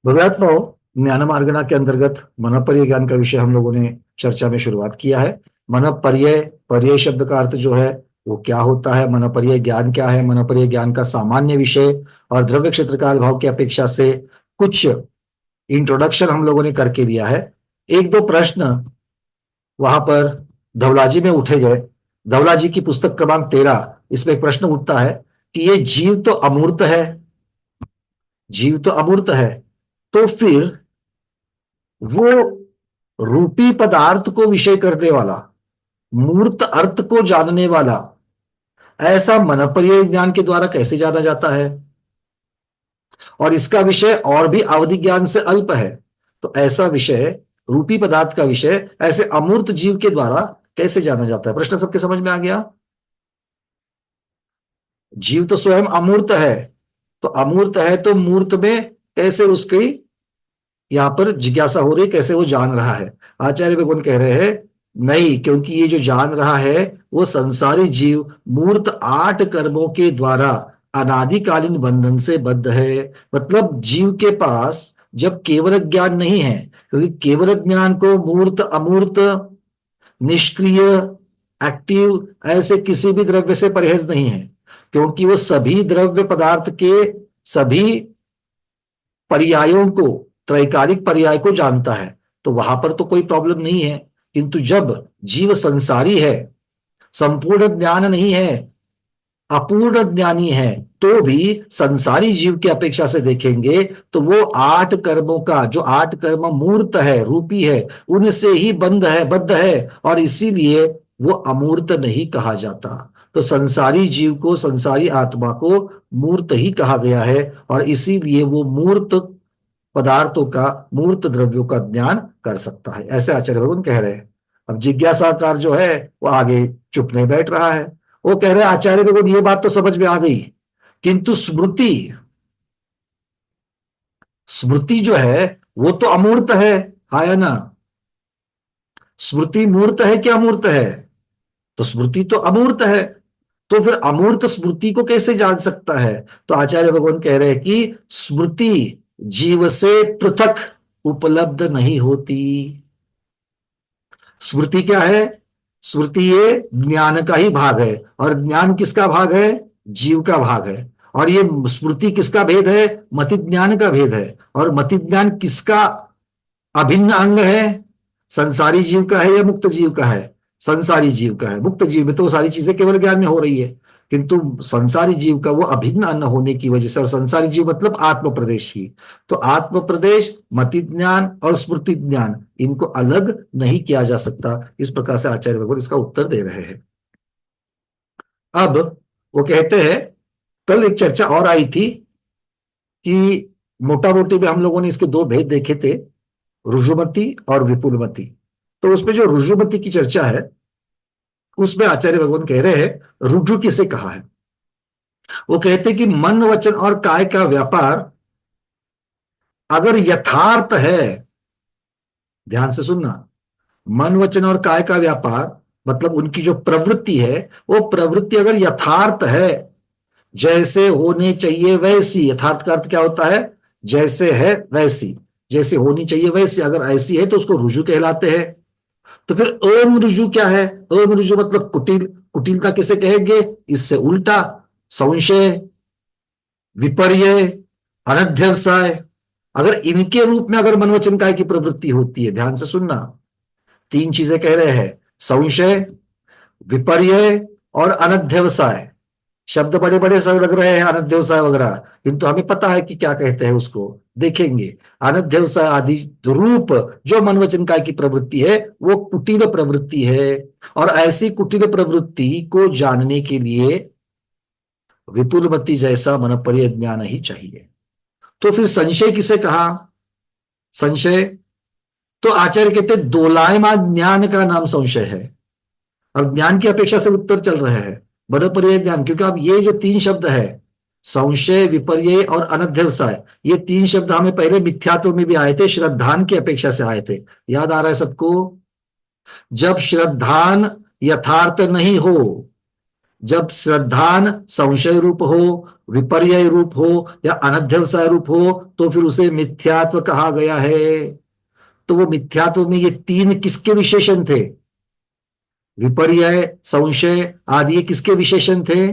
भव्यात्माओं, ज्ञानमार्गणा के अंतर्गत मनःपर्य ज्ञान का विषय हम लोगों ने चर्चा में शुरुआत किया है। मनःपर्य पर्याय शब्द का अर्थ जो है वो क्या होता है, मनःपर्य ज्ञान क्या है, मनःपर्य ज्ञान का सामान्य विषय और द्रव्य क्षेत्र काल भाव की अपेक्षा से कुछ इंट्रोडक्शन हम लोगों ने करके दिया है। एक दो प्रश्न वहां पर धवलाजी में उठे गए। धवलाजी की पुस्तक क्रमांक 13, इसमें एक प्रश्न उठता है कि ये जीव तो अमूर्त है, जीव तो अमूर्त है, तो फिर वो रूपी पदार्थ को विषय करने वाला, मूर्त अर्थ को जानने वाला, ऐसा मनःपर्य ज्ञान के द्वारा कैसे जाना जाता है? और इसका विषय और भी अवधि ज्ञान से अल्प है, तो ऐसा विषय, रूपी पदार्थ का विषय ऐसे अमूर्त जीव के द्वारा कैसे जाना जाता है? प्रश्न सबके समझ में आ गया? जीव तो स्वयं अमूर्त है, तो अमूर्त है तो मूर्त में कैसे उसकी यहां पर जिज्ञासा हो रही, कैसे वो जान रहा है? आचार्य भगवान कह रहे हैं नहीं, क्योंकि ये जो जान रहा है वो संसारी जीव मूर्त 8 कर्मों के द्वारा अनादिकालीन बंधन से बद्ध है। मतलब जीव के पास जब केवल ज्ञान नहीं है, क्योंकि केवल ज्ञान को मूर्त अमूर्त निष्क्रिय एक्टिव ऐसे किसी भी द्रव्य से परहेज नहीं है, क्योंकि वो सभी द्रव्य पदार्थ के सभी पर्यायों को, त्रैकालिक पर्याय को जानता है, तो वहां पर तो कोई प्रॉब्लम नहीं है। किंतु जब जीव संसारी है, संपूर्ण ज्ञान नहीं है, अपूर्ण ज्ञानी है, तो भी संसारी जीव की अपेक्षा से देखेंगे तो वो 8 कर्मों का, जो 8 कर्म मूर्त है, रूपी है, उनसे ही बंध है, बद्ध है, और इसीलिए वो अमूर्त नहीं कहा जाता। तो संसारी जीव को, संसारी आत्मा को मूर्त ही कहा गया है, और इसीलिए वो मूर्त पदार्थों का, मूर्त द्रव्यों का ज्ञान कर सकता है, ऐसे आचार्य भगवान कह रहे हैं। अब जिज्ञासाकार जो है वो आगे चुप नहीं बैठ रहा है। वो कह रहे हैं आचार्य भगवान ये बात तो समझ में आ गई, किंतु स्मृति, स्मृति जो है वो तो अमूर्त है या ना? स्मृति मूर्त है कि अमूर्त है? तो स्मृति तो अमूर्त है, तो फिर अमूर्त स्मृति को कैसे जान सकता है? तो आचार्य भगवान कह रहे हैं कि स्मृति जीव से पृथक उपलब्ध नहीं होती। स्मृति क्या है? स्मृति ये ज्ञान का ही भाग है, और ज्ञान किसका भाग है? जीव का भाग है। और ये स्मृति किसका भेद है? मति ज्ञान का भेद है। और मति ज्ञान किसका अभिन्न अंग है? संसारी जीव का है या मुक्त जीव का है? संसारी जीव का है। मुक्त जीव में तो सारी चीजें केवल ज्ञान में हो रही है, किंतु संसारी जीव का वो अभिन्न अंग होने की वजह से, और संसारी जीव मतलब आत्म प्रदेश ही, तो आत्म प्रदेश, मति ज्ञान और स्मृति ज्ञान, इनको अलग नहीं किया जा सकता। इस प्रकार से आचार्य भगवान इसका उत्तर दे रहे हैं। अब वो कहते हैं, कल एक चर्चा और आई थी कि मोटा मोटी में हम लोगों ने इसके दो भेद देखे थे, रुजुमति और विपुलमति। तो उसमें जो रुजुमति की चर्चा है उसमें आचार्य भगवान कह रहे हैं रुजु किसे कहा है। वो कहते हैं कि मन वचन और काय का व्यापार अगर यथार्थ है, ध्यान से सुनना, मन वचन और काय का व्यापार मतलब उनकी जो प्रवृत्ति है, वो प्रवृत्ति अगर यथार्थ है, जैसे होने चाहिए वैसी, यथार्थ का अर्थ क्या होता है? जैसे है वैसी, जैसे होनी चाहिए वैसी, अगर ऐसी है तो उसको रुजु कहलाते हैं। तो फिर अनरुजु क्या है? अनरुजु मतलब कुटिल। कुटिलता किसे कहेंगे? इससे उल्टा, संशय, विपर्य, अनध्यवसाय। अगर इनके रूप में अगर मनोवचन काय की प्रवृत्ति होती है, ध्यान से सुनना, 3 चीजें कह रहे हैं, संशय, विपर्य और अनध्यवसाय। शब्द बड़े बड़े सा लग रहे हैं, अनध्यवसाय वगैरह, किंतु हमें पता है कि क्या कहते हैं, उसको देखेंगे। अनध्यवसाय आदि रूप जो मनवचन काय की प्रवृत्ति है वो कुटिल प्रवृत्ति है, और ऐसी कुटिल प्रवृत्ति को जानने के लिए विपुलमति जैसा मनपर्य ज्ञान ही चाहिए। तो फिर संशय किसे कहा? संशय तो आचार्य कहते दोलायमान ज्ञान का नाम संशय है। अब ज्ञान की अपेक्षा से उत्तर चल रहे हैं, मनपर्य ज्ञान, क्योंकि अब ये जो 3 शब्द है, संशय, विपर्य और अनध्यवसाय, ये 3 शब्द हमें पहले मिथ्यात्व में भी आए थे, श्रद्धान की अपेक्षा से आए थे। याद आ रहा है सबको? जब श्रद्धान यथार्थ नहीं हो, जब श्रद्धान संशय रूप हो, विपर्यय रूप हो या अनध्यवसाय रूप हो, तो फिर उसे मिथ्यात्व कहा गया है। तो वो मिथ्यात्व में ये तीन किसके विशेषण थे? विपर्यय, संशय आदि ये किसके विशेषण थे?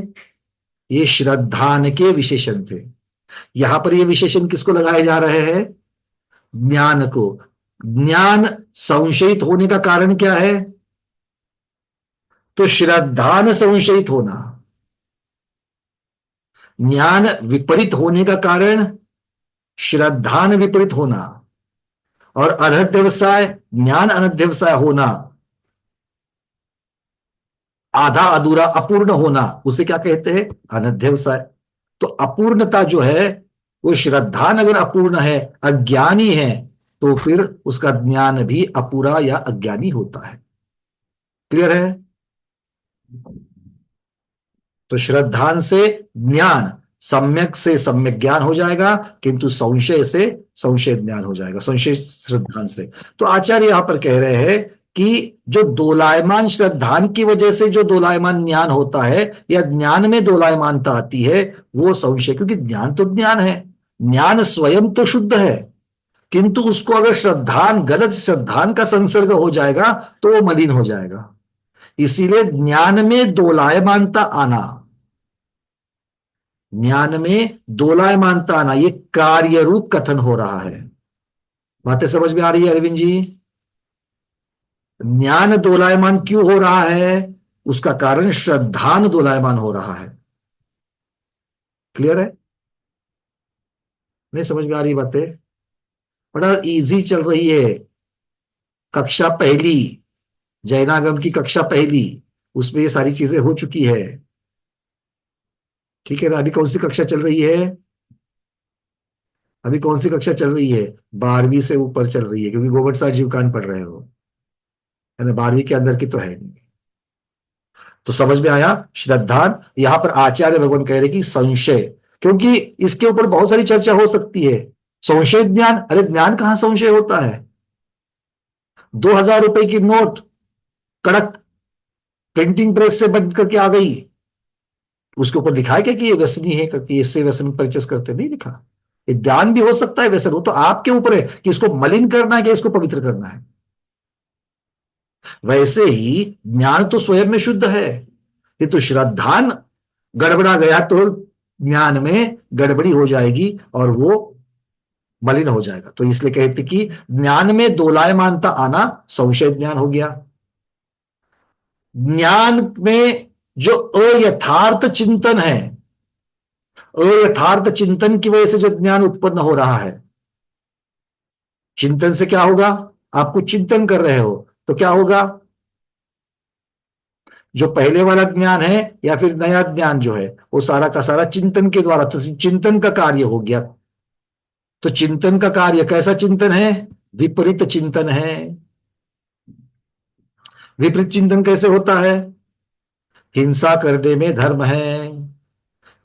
ये श्रद्धान के विशेषण थे। यहां पर ये विशेषण किसको लगाए जा रहे हैं? ज्ञान को। ज्ञान संशयित होने का कारण क्या है? तो श्रद्धान संशयित होना। ज्ञान विपरीत होने का कारण श्रद्धान विपरीत होना। और अनध्यवसाय, ज्ञान अनध्यवसाय होना, आधा अधूरा अपूर्ण होना, उसे क्या कहते हैं? अनध्यवसाय। तो अपूर्णता जो है, वो श्रद्धान अगर अपूर्ण है, अज्ञानी है, तो फिर उसका ज्ञान भी अपूरा या अज्ञानी होता है। क्लियर है? तो श्रद्धान से ज्ञान, सम्यक से सम्यक ज्ञान हो जाएगा, किंतु संशय से संशय ज्ञान हो जाएगा, संशय श्रद्धान से। तो आचार्य यहां पर कह रहे हैं कि जो दोलायमान श्रद्धान की वजह से जो दोलायमान ज्ञान होता है या ज्ञान में दोलायमानता आती है, वो संशय, क्योंकि ज्ञान तो ज्ञान है, ज्ञान स्वयं तो शुद्ध है, किंतु उसको अगर श्रद्धान, गलत श्रद्धान का संसर्ग हो जाएगा तो वो मलिन हो जाएगा। इसीलिए ज्ञान में दोलायमानता आना, ज्ञान में दोलायमानता आना, ये कार्य रूप कथन हो रहा है। बातें समझ में आ रही है अरविंद जी? ज्ञान दोलायमान क्यों हो रहा है? उसका कारण श्रद्धान दोलायमान हो रहा है। क्लियर है? नहीं समझ में आ रही बातें? बड़ा इजी चल रही है। कक्षा पहली, जैनागम की कक्षा पहली, उसमें ये सारी चीजें हो चुकी है। ठीक है ना? अभी कौन सी कक्षा चल रही है? अभी कौन सी कक्षा चल रही है? 12वीं से ऊपर चल रही है, क्योंकि गोबर साहब जीवकांड पढ़ रहे हो, है ना? 12वीं के अंदर की तो है नहीं। तो समझ में आया? श्रद्धान, यहां पर आचार्य भगवान कह रहे कि संशय, क्योंकि इसके ऊपर बहुत सारी चर्चा हो सकती है। संशय ज्ञान, अरे ज्ञान कहां संशय होता है? 2000 रुपए की नोट कड़क प्रिंटिंग प्रेस से बंद करके आ गई, उसके ऊपर लिखा है क्या कि ये व्यसनी है, करके इससे व्यसन परचेस करते? नहीं लिखा। ये ध्यान भी हो सकता है व्यसन, वो तो आपके ऊपर है कि इसको मलिन करना है कि इसको पवित्र करना है। वैसे ही ज्ञान तो स्वयं में शुद्ध है, ये तो श्रद्धान गड़बड़ा गया तो ज्ञान में गड़बड़ी हो जाएगी और वो मलिन हो जाएगा। तो इसलिए कहते कि ज्ञान में दोलायमानता आना संशय ज्ञान हो गया। ज्ञान में जो अयथार्थ चिंतन है, अयथार्थ चिंतन की वजह से जो ज्ञान उत्पन्न हो रहा है, चिंतन से क्या होगा? आप कुछ चिंतन कर रहे हो तो क्या होगा? जो पहले वाला ज्ञान है या फिर नया ज्ञान जो है, वो सारा का सारा चिंतन के द्वारा, तो चिंतन का कार्य हो गया। तो चिंतन का कार्य कैसा चिंतन है? विपरीत चिंतन है। विपरीत चिंतन कैसे होता है? हिंसा करने में धर्म है,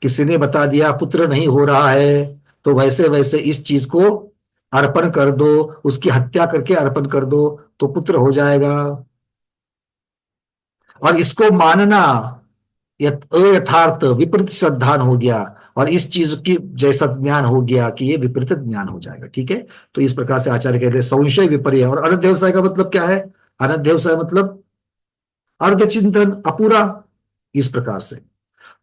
किसी ने बता दिया पुत्र नहीं हो रहा है, तो वैसे वैसे इस चीज को अर्पण कर दो, उसकी हत्या करके अर्पण कर दो तो पुत्र हो जाएगा। और इसको मानना अयथार्थ विपरीत श्रद्धान हो गया, और इस चीज की जैसा ज्ञान हो गया कि ये विपरीत ज्ञान हो जाएगा। ठीक है? तो इस प्रकार से आचार्य कहते हैं संशय विपर्य। और अनध्यवसाय का मतलब क्या है? अनध्यवसाय मतलब अर्धचिंतन, अपूरा। इस प्रकार से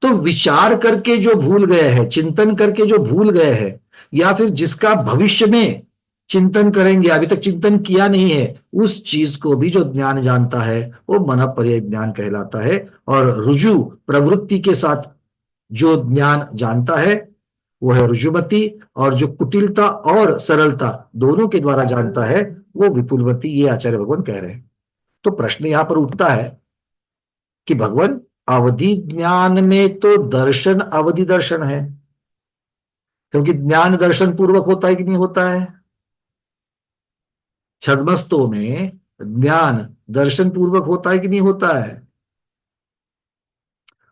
तो विचार करके जो भूल गए हैं, चिंतन करके जो भूल गए हैं, या फिर जिसका भविष्य में चिंतन करेंगे, अभी तक चिंतन किया नहीं है, उस चीज को भी जो ज्ञान जानता है वो मनःपर्यय ज्ञान कहलाता है। और रुजु प्रवृत्ति के साथ जो ज्ञान जानता है वो है रुजुमति, और जो कुटिलता और सरलता दोनों के द्वारा जानता है वो विपुलमति। ये आचार्य भगवान कह रहे हैं। तो प्रश्न यहां पर उठता है कि भगवान, अवधि ज्ञान में तो दर्शन अवधि दर्शन है, क्योंकि ज्ञान दर्शन पूर्वक होता है कि नहीं होता है? छद्मस्तों में ज्ञान दर्शन पूर्वक होता है कि नहीं होता है?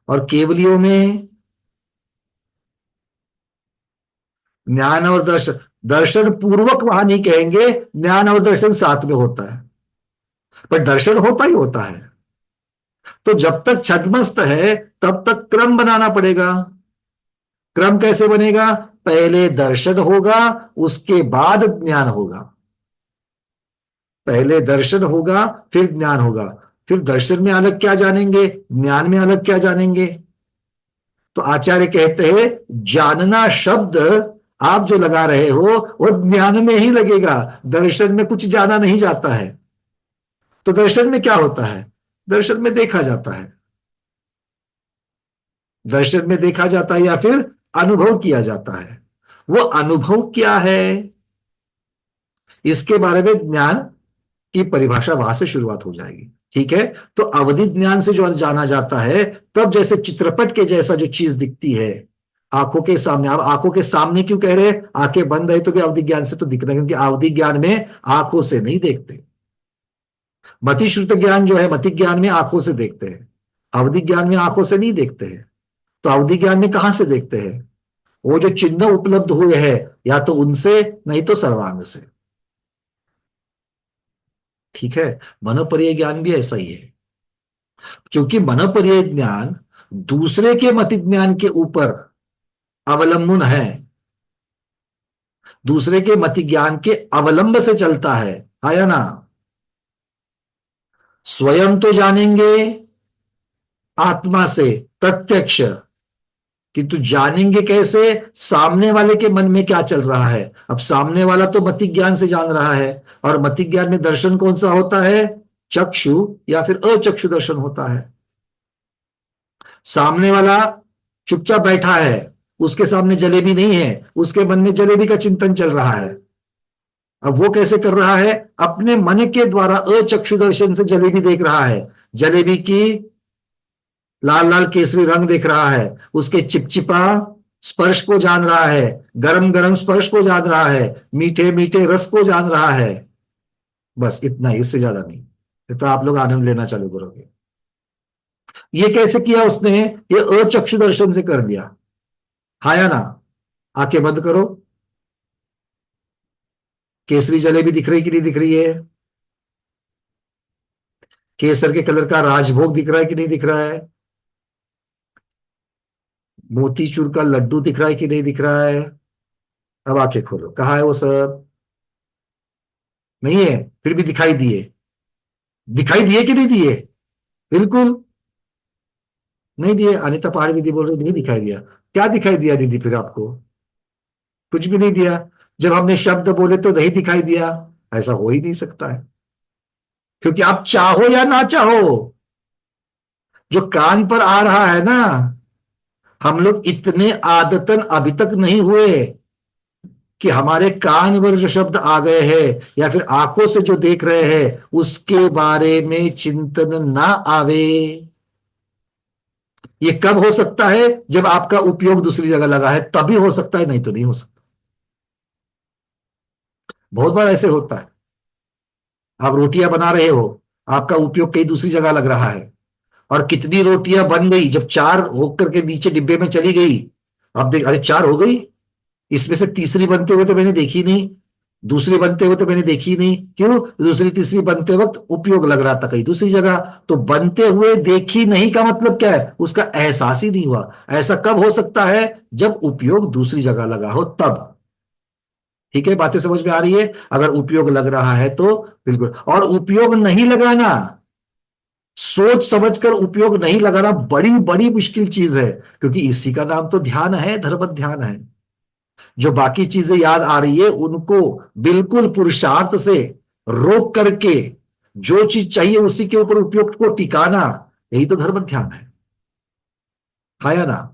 और केवलियों में ज्ञान और दर्शन, दर्शन पूर्वक वहां नहीं कहेंगे, ज्ञान और दर्शन साथ में होता है, पर दर्शन होता ही होता है। तो जब तक छद्मस्त है तब तक क्रम बनाना पड़ेगा। क्रम कैसे बनेगा? पहले दर्शन होगा, उसके बाद ज्ञान होगा। पहले दर्शन होगा, फिर ज्ञान होगा। फिर दर्शन में अलग क्या जानेंगे, ज्ञान में अलग क्या जानेंगे? तो आचार्य कहते हैं जानना शब्द आप जो लगा रहे हो वो ज्ञान में ही लगेगा, दर्शन में कुछ जाना नहीं जाता है। तो दर्शन में क्या होता है? दर्शन में देखा जाता है। दर्शन में देखा जाता है या फिर अनुभव किया जाता है। वो अनुभव क्या है, इसके बारे में ज्ञान की परिभाषा वहां से शुरुआत हो जाएगी। ठीक है। तो अवधि ज्ञान से जो जाना जाता है, तब जैसे चित्रपट के जैसा जो चीज दिखती है आंखों के सामने, आप आंखों के सामने क्यों कह रहे हैं? आंखें बंद है तो भी अवधि ज्ञान से तो दिखना है, क्योंकि अवधि ज्ञान में आंखों से नहीं देखते। मति श्रुत ज्ञान जो है, मति ज्ञान में आंखों से देखते हैं, अवधि ज्ञान में आंखों से नहीं देखते हैं। तो अवधि ज्ञान में कहां से देखते हैं? वो जो चिन्ह उपलब्ध हुए हैं, या तो उनसे, नहीं तो सर्वांग से। ठीक है। मनोपर्य ज्ञान भी ऐसा ही है, क्योंकि मनोपर्य ज्ञान दूसरे के मति ज्ञान के ऊपर अवलंबन है, दूसरे के मति ज्ञान के अवलंब से चलता है या ना? स्वयं तो जानेंगे आत्मा से प्रत्यक्ष, किंतु जानेंगे कैसे? सामने वाले के मन में क्या चल रहा है। अब सामने वाला तो मति ज्ञान से जान रहा है, और मति ज्ञान में दर्शन कौन सा होता है? चक्षु या फिर अचक्षु दर्शन होता है। सामने वाला चुपचाप बैठा है, उसके सामने जलेबी नहीं है, उसके मन में जलेबी का चिंतन चल रहा है। अब वो कैसे कर रहा है? अपने मन के द्वारा अचक्षु दर्शन से जलेबी देख रहा है। जलेबी की लाल लाल केसरी रंग देख रहा है, उसके चिपचिपा स्पर्श को जान रहा है, गरम गरम स्पर्श को जान रहा है, मीठे मीठे रस को जान रहा है। बस इतना ही, इससे ज्यादा नहीं। ये तो आप लोग आनंद लेना चालू करोगे। ये कैसे किया उसने? ये अचक्षु दर्शन से कर दिया। हाँ या ना? आंखें बंद करो। केसरी जलेबी दिख रही कि नहीं दिख रही है? केसर के कलर का राजभोग दिख रहा है कि नहीं दिख रहा है? मोतीचूर का लड्डू दिख रहा है कि नहीं दिख रहा है? अब आंखें खोलो, कहाँ है वो सब? नहीं है, फिर भी दिखाई दिए। दिखाई दिए कि नहीं दिए? बिल्कुल नहीं दिए। अनिता पहाड़ी दीदी बोल रही नहीं दिखाई दिया। क्या दिखाई दिया दीदी फिर आपको? कुछ भी नहीं दिया। जब हमने शब्द बोले तो नहीं दिखाई दिया? ऐसा हो ही नहीं सकता है, क्योंकि आप चाहो या ना चाहो, जो कान पर आ रहा है ना, हम लोग इतने आदतन अभी तक नहीं हुए कि हमारे कान पर जो शब्द आ गए हैं या फिर आंखों से जो देख रहे हैं उसके बारे में चिंतन ना आवे। ये कब हो सकता है? जब आपका उपयोग दूसरी जगह लगा है, तभी हो सकता है, नहीं तो नहीं हो सकता। बहुत बार ऐसे होता है, आप रोटियां बना रहे हो, आपका उपयोग कहीं दूसरी जगह लग रहा है, और कितनी रोटियां बन गई, जब चार होकर के नीचे डिब्बे में चली गई, आप देख अरे चार हो गई, इसमें से तीसरी बनते हुए तो मैंने देखी नहीं, दूसरी बनते हुए तो मैंने देखी नहीं। क्यों? दूसरी तीसरी बनते वक्त उपयोग लग रहा था कहीं दूसरी जगह। तो बनते हुए देखी नहीं का मतलब क्या है? उसका एहसास ही नहीं हुआ। ऐसा कब हो सकता है? जब उपयोग दूसरी जगह लगा हो तब। ठीक है, बातें समझ में आ रही है? अगर उपयोग लग रहा है तो बिल्कुल। और उपयोग नहीं लगाना, सोच समझकर उपयोग नहीं लगाना बड़ी बड़ी मुश्किल चीज है, क्योंकि इसी का नाम तो ध्यान है, धर्म ध्यान है। जो बाकी चीजें याद आ रही है उनको बिल्कुल पुरुषार्थ से रोक करके जो चीज चाहिए उसी के ऊपर उपयोग को टिकाना, यही तो धर्म ध्यान है। हाँ या ना?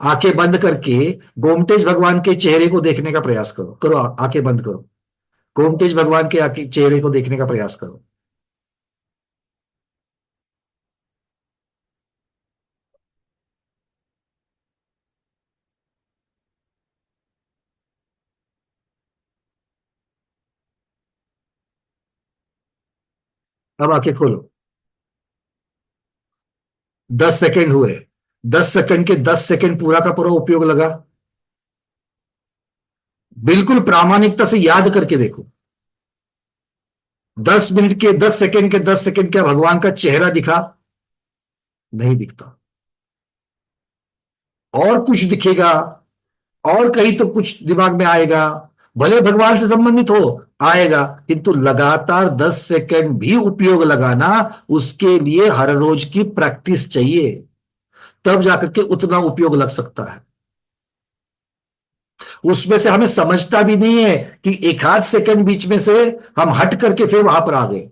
आंखें बंद करके गोमतेज भगवान के चेहरे को देखने का प्रयास करो, करो आंखें बंद करो। गोमतेज भगवान के चेहरे को देखने का प्रयास करो। अब आंखें खोलो। 10 सेकेंड हुए। 10 सेकेंड के 10 सेकेंड पूरा का पूरा उपयोग लगा। बिल्कुल प्रामाणिकता से याद करके देखो। 10 मिनट के 10 सेकंड के 10 सेकंड क्या भगवान का चेहरा दिखा? नहीं दिखता। और कुछ दिखेगा, और कहीं तो कुछ दिमाग में आएगा, भले भगवान से संबंधित हो, आएगा, किंतु लगातार 10 सेकंड भी उपयोग लगाना, उसके लिए हर रोज की प्रैक्टिस चाहिए, तब जाकर के उतना उपयोग लग सकता है। उसमें से हमें समझता भी नहीं है कि एक आध सेकंड बीच में से हम हट करके फिर वहां पर आ गए।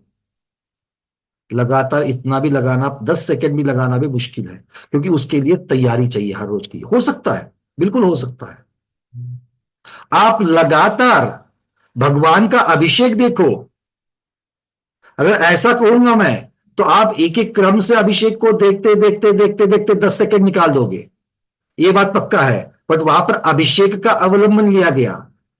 लगातार इतना भी लगाना, 10 सेकंड भी लगाना भी मुश्किल है, क्योंकि उसके लिए तैयारी चाहिए हर रोज की। हो सकता है, बिल्कुल हो सकता है। आप लगातार भगवान का अभिषेक देखो। अगर ऐसा कहूंगा मैं, तो आप एक एक क्रम से अभिषेक को देखते देखते देखते देखते 10 सेकंड निकाल दोगे, ये बात पक्का है। बट वहां पर अभिषेक का अवलंबन लिया गया,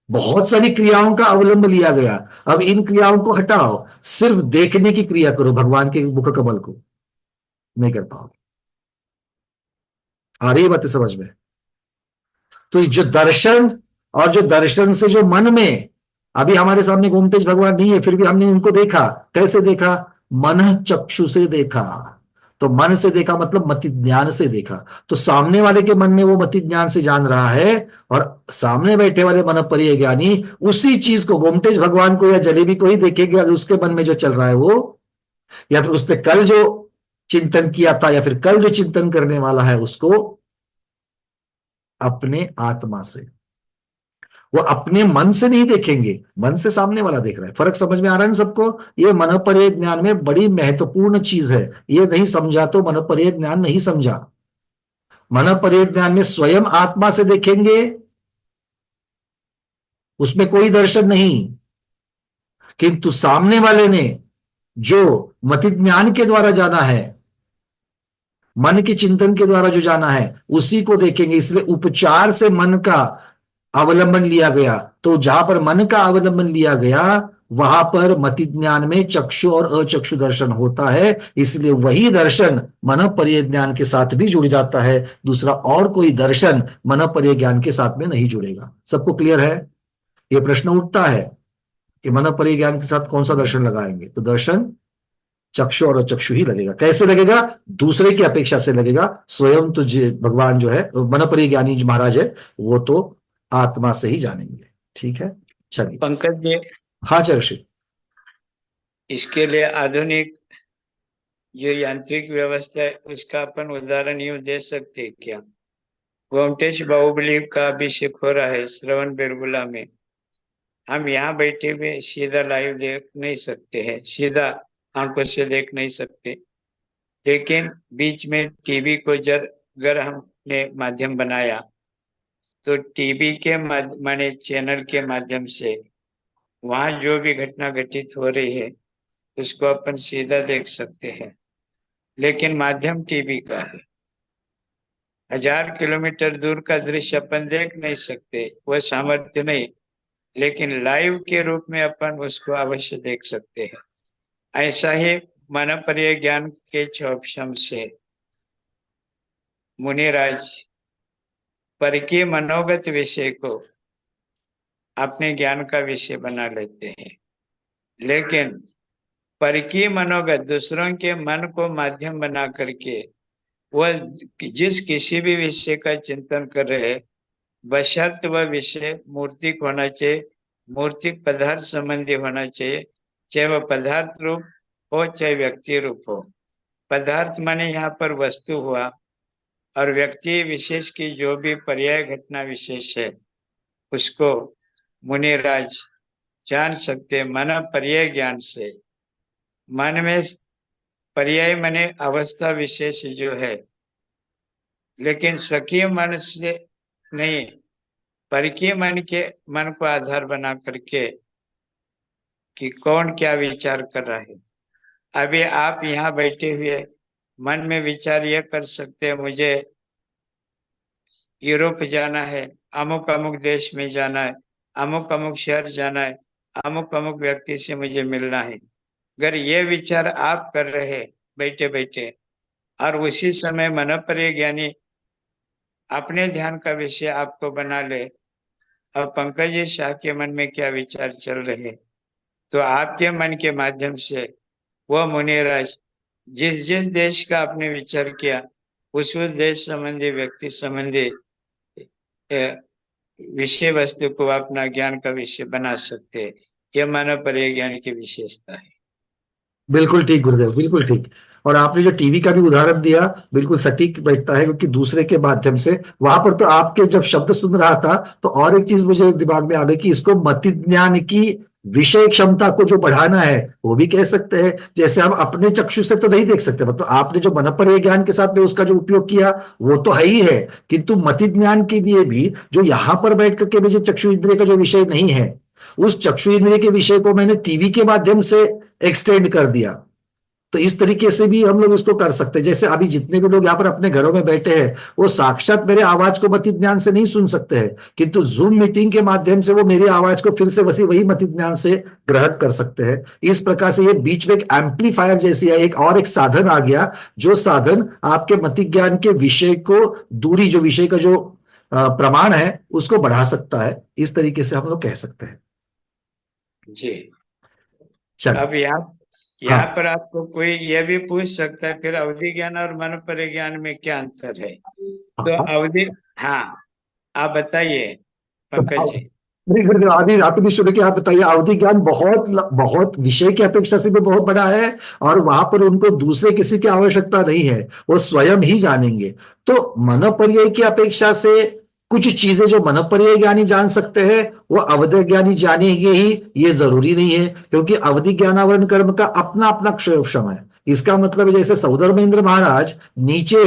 बहुत सारी क्रियाओं का अवलंबन लिया गया। अब इन क्रियाओं को हटाओ, सिर्फ देखने की क्रिया करो भगवान के मुख कमल को, नहीं कर पाओगे। आ रही है बातें समझ में? तो जो दर्शन, और जो दर्शन से जो मन में, अभी हमारे सामने गोमतेज भगवान नहीं है, फिर भी हमने उनको देखा। कैसे देखा? मन चक्षु से देखा। तो मन से देखा मतलब मति ज्ञान से देखा। तो सामने वाले के मन में वो मति ज्ञान से जान रहा है, और सामने बैठे वाले मन पर ज्ञानी उसी चीज को, गोमतेज भगवान को या जलेबी को ही देखेंगे, अगर उसके मन में जो चल रहा है वो, या फिर उसने कल जो चिंतन किया था, या फिर कल जो चिंतन करने वाला है उसको, अपने आत्मा से। वो अपने मन से नहीं देखेंगे, मन से सामने वाला देख रहा है। फर्क समझ में आ रहा है ना सबको? ये मनोपरि ज्ञान में बड़ी महत्वपूर्ण चीज है। ये नहीं समझा तो मनोपरि ज्ञान नहीं समझा। मनोपरि ज्ञान में स्वयं आत्मा से देखेंगे, उसमें कोई दर्शन नहीं, किंतु सामने वाले ने जो मति ज्ञान के द्वारा जाना है, मन के चिंतन के द्वारा जो जाना है, उसी को देखेंगे। इसलिए उपचार से मन का अवलंबन लिया गया। तो जहां पर मन का अवलंबन लिया गया, वहां पर मति ज्ञान में चक्षु और अचक्षु दर्शन होता है। इसलिए वही दर्शन मनोपर्य ज्ञान के साथ भी जुड़ जाता है, दूसरा और कोई दर्शन मनोपर्य ज्ञान के साथ में नहीं जुड़ेगा। सबको क्लियर है? यह प्रश्न उठता है कि मनोपर्य ज्ञान के साथ कौन सा दर्शन लगाएंगे? तो दर्शन चक्षु और अचक्षु ही लगेगा। कैसे लगेगा? दूसरे की अपेक्षा से लगेगा। स्वयं तो भगवान जो है मनोपरि ज्ञानी जो महाराज है, वो तो आत्मा से ही जानेंगे। ठीक है, चलिए। पंकज जी, हाँ चर्षि। इसके लिए आधुनिक जो यांत्रिक व्यवस्था है उसका अपन उदाहरण यूं दे सकते हैं क्या? गोमटेश बाहुबली का अभिषेक हो रहा है श्रवण बेरगुला में। हम यहाँ बैठे हुए सीधा लाइव देख नहीं सकते हैं, सीधा आंखों से देख नहीं सकते, लेकिन बीच में टीवी को जब अगर हमने माध्यम बनाया तो टीवी के माने चैनल के माध्यम से वहां जो भी घटना घटित हो रही है उसको अपन सीधा देख सकते हैं। लेकिन माध्यम टीवी का है, 1000 किलोमीटर दूर का दृश्य अपन देख नहीं सकते, वह सामर्थ्य नहीं, लेकिन लाइव के रूप में अपन उसको अवश्य देख सकते हैं। ऐसा ही मनोपर्य ज्ञान के चौपशम से मुनिराज पर के मनोगत विषय को अपने ज्ञान का विषय बना लेते हैं, लेकिन पर की मनोगत दूसरों के मन को माध्यम बना करके वह जिस किसी भी विषय का चिंतन कर रहे, बशर्त वह विषय मूर्तिक होना चाहिए, मूर्तिक पदार्थ संबंधी होना चाहिए, चाहे वह पदार्थ रूप हो चाहे व्यक्ति रूप हो। पदार्थ माने यहाँ पर वस्तु हुआ, और व्यक्ति विशेष की जो भी पर्याय घटना विशेष है उसको मुनिराज जान सकते मन पर्याय ज्ञान से। मन में पर्याय माने अवस्था विशेष जो है, लेकिन स्वकीय मन से नहीं, परकीय मन के मन को आधार बना करके कि कौन क्या विचार कर रहा है। अभी आप यहाँ बैठे हुए मन में विचार यह कर सकते हैं, मुझे यूरोप जाना है, अमुक अमुक देश में जाना है, अमुक अमुक शहर जाना है, अमुक अमुक व्यक्ति से मुझे मिलना है। अगर ये विचार आप कर रहे बैठे बैठे, और उसी समय मनोपर्य ज्ञानी अपने ध्यान का विषय आपको बना ले, और पंकज जी शाह के मन में क्या विचार चल रहे, तो आपके मन के माध्यम से वह मुनिराज जिस जिस देश का आपने विचार किया उस देश संबंधी व्यक्ति संबंधी विषय वस्तु को अपना ज्ञान का विषय बना सकते हैं। यह मानव परिज्ञान की विशेषता है। बिल्कुल ठीक गुरुदेव, बिल्कुल ठीक। और आपने जो टीवी का भी उदाहरण दिया बिल्कुल सटीक बैठता है, क्योंकि दूसरे के माध्यम से वहां पर तो आपके जब शब्द सुन रहा था तो और एक चीज मुझे दिमाग में आ गई कि इसको मति ज्ञान की विषय क्षमता को जो बढ़ाना है वो भी कह सकते हैं। जैसे हम अपने चक्षु से तो नहीं देख सकते, मतलब आपने जो मनोपर्य ज्ञान के साथ में उसका जो उपयोग किया वो तो है ही है, किंतु मति ज्ञान के लिए भी जो यहां पर बैठ करके भी जो चक्षु इंद्रिय का जो विषय नहीं है, उस चक्षु इंद्रिय के विषय को मैंने टीवी के माध्यम से एक्सटेंड कर दिया। तो इस तरीके से भी हम लोग इसको कर सकते हैं। जैसे अभी जितने भी लोग यहाँ पर अपने घरों में बैठे हैं वो साक्षात मेरे आवाज को मति ज्ञान से नहीं सुन सकते हैं, किंतु जूम मीटिंग के माध्यम से वो मेरी आवाज को फिर से वसी वही मति ज्ञान से ग्रहण कर सकते हैं। इस प्रकार से ये बीच में एक एम्पलीफायर जैसी है, एक और एक साधन आ गया, जो साधन आपके मति ज्ञान के विषय को दूरी, जो विषय का जो प्रमाण है उसको बढ़ा सकता है। इस तरीके से हम लोग कह सकते हैं। जी। चलिए। अब यहाँ हाँ पर आपको कोई यह भी पूछ सकता है फिर अवधि ज्ञान और मन परिज्ञान में क्या अंतर है। तो हाँ। अवधि, हाँ, आप बताइए तो पंकज जी। नहीं गुरुदेव, आदि आप भी सुन के आप बताइए। अवधि ज्ञान बहुत बहुत विषय की अपेक्षा से भी बहुत बड़ा है, और वहां पर उनको दूसरे किसी की आवश्यकता नहीं है, वो स्वयं ही जानेंगे। तो मनोपर्यय की अपेक्षा से कुछ चीजें जो मनोपर्यय ज्ञानी जान सकते हैं वो अवधि ज्ञानी जानेंगे ही, ये जरूरी नहीं है, क्योंकि अवधि ज्ञानावरण कर्म का अपना अपना क्षय है। इसका मतलब है जैसे सौधर्मेंद्र महाराज नीचे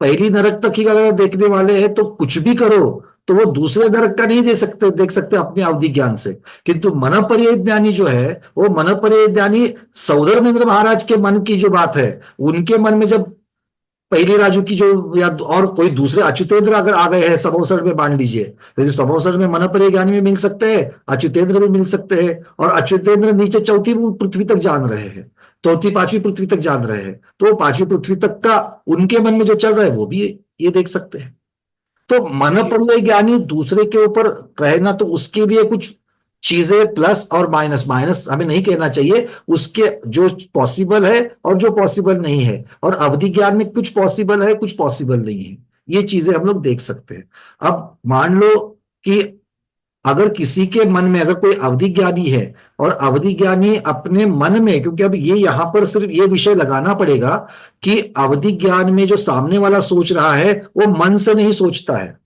पहली नरक तक ही अगर देखने वाले हैं तो कुछ भी करो तो वो दूसरे नरक का नहीं देख सकते अपने अवधि ज्ञान से। किंतु मनोपर्यय ज्ञानी जो है वो मनोपर्यय ज्ञानी सौधर्मेंद्र महाराज के मन की जो बात है, उनके मन में जब पहली राजू की जो, या और कोई दूसरे अच्युतेंद्र अगर आ गए हैं सब अवसर में, मान लीजिए तो सब अवसर में मनोपर्यय ज्ञानी भी मिल सकते हैं, अच्युतेंद्र भी मिल सकते हैं, और अच्युतेंद्र नीचे चौथी पृथ्वी तक जान रहे हैं, चौथी पांचवी पृथ्वी तक जान रहे हैं, तो वो पांचवी पृथ्वी तक का उनके मन में जो चल रहा है वो भी ये देख सकते हैं। तो जी मनोपर्यय ज्ञानी दूसरे के ऊपर रहना, तो उसके लिए कुछ चीजें प्लस और माइनस, माइनस हमें नहीं कहना चाहिए, उसके जो पॉसिबल है और जो पॉसिबल नहीं है, और अवधि ज्ञान में कुछ पॉसिबल है कुछ पॉसिबल नहीं है, ये चीजें हम लोग देख सकते हैं। अब मान लो कि अगर किसी के मन में अगर कोई अवधि ज्ञानी है, और अवधि ज्ञानी अपने मन में, क्योंकि अब ये यहां पर सिर्फ ये विषय लगाना पड़ेगा कि अवधि ज्ञान में जो सामने वाला सोच रहा है वो मन से नहीं सोचता है।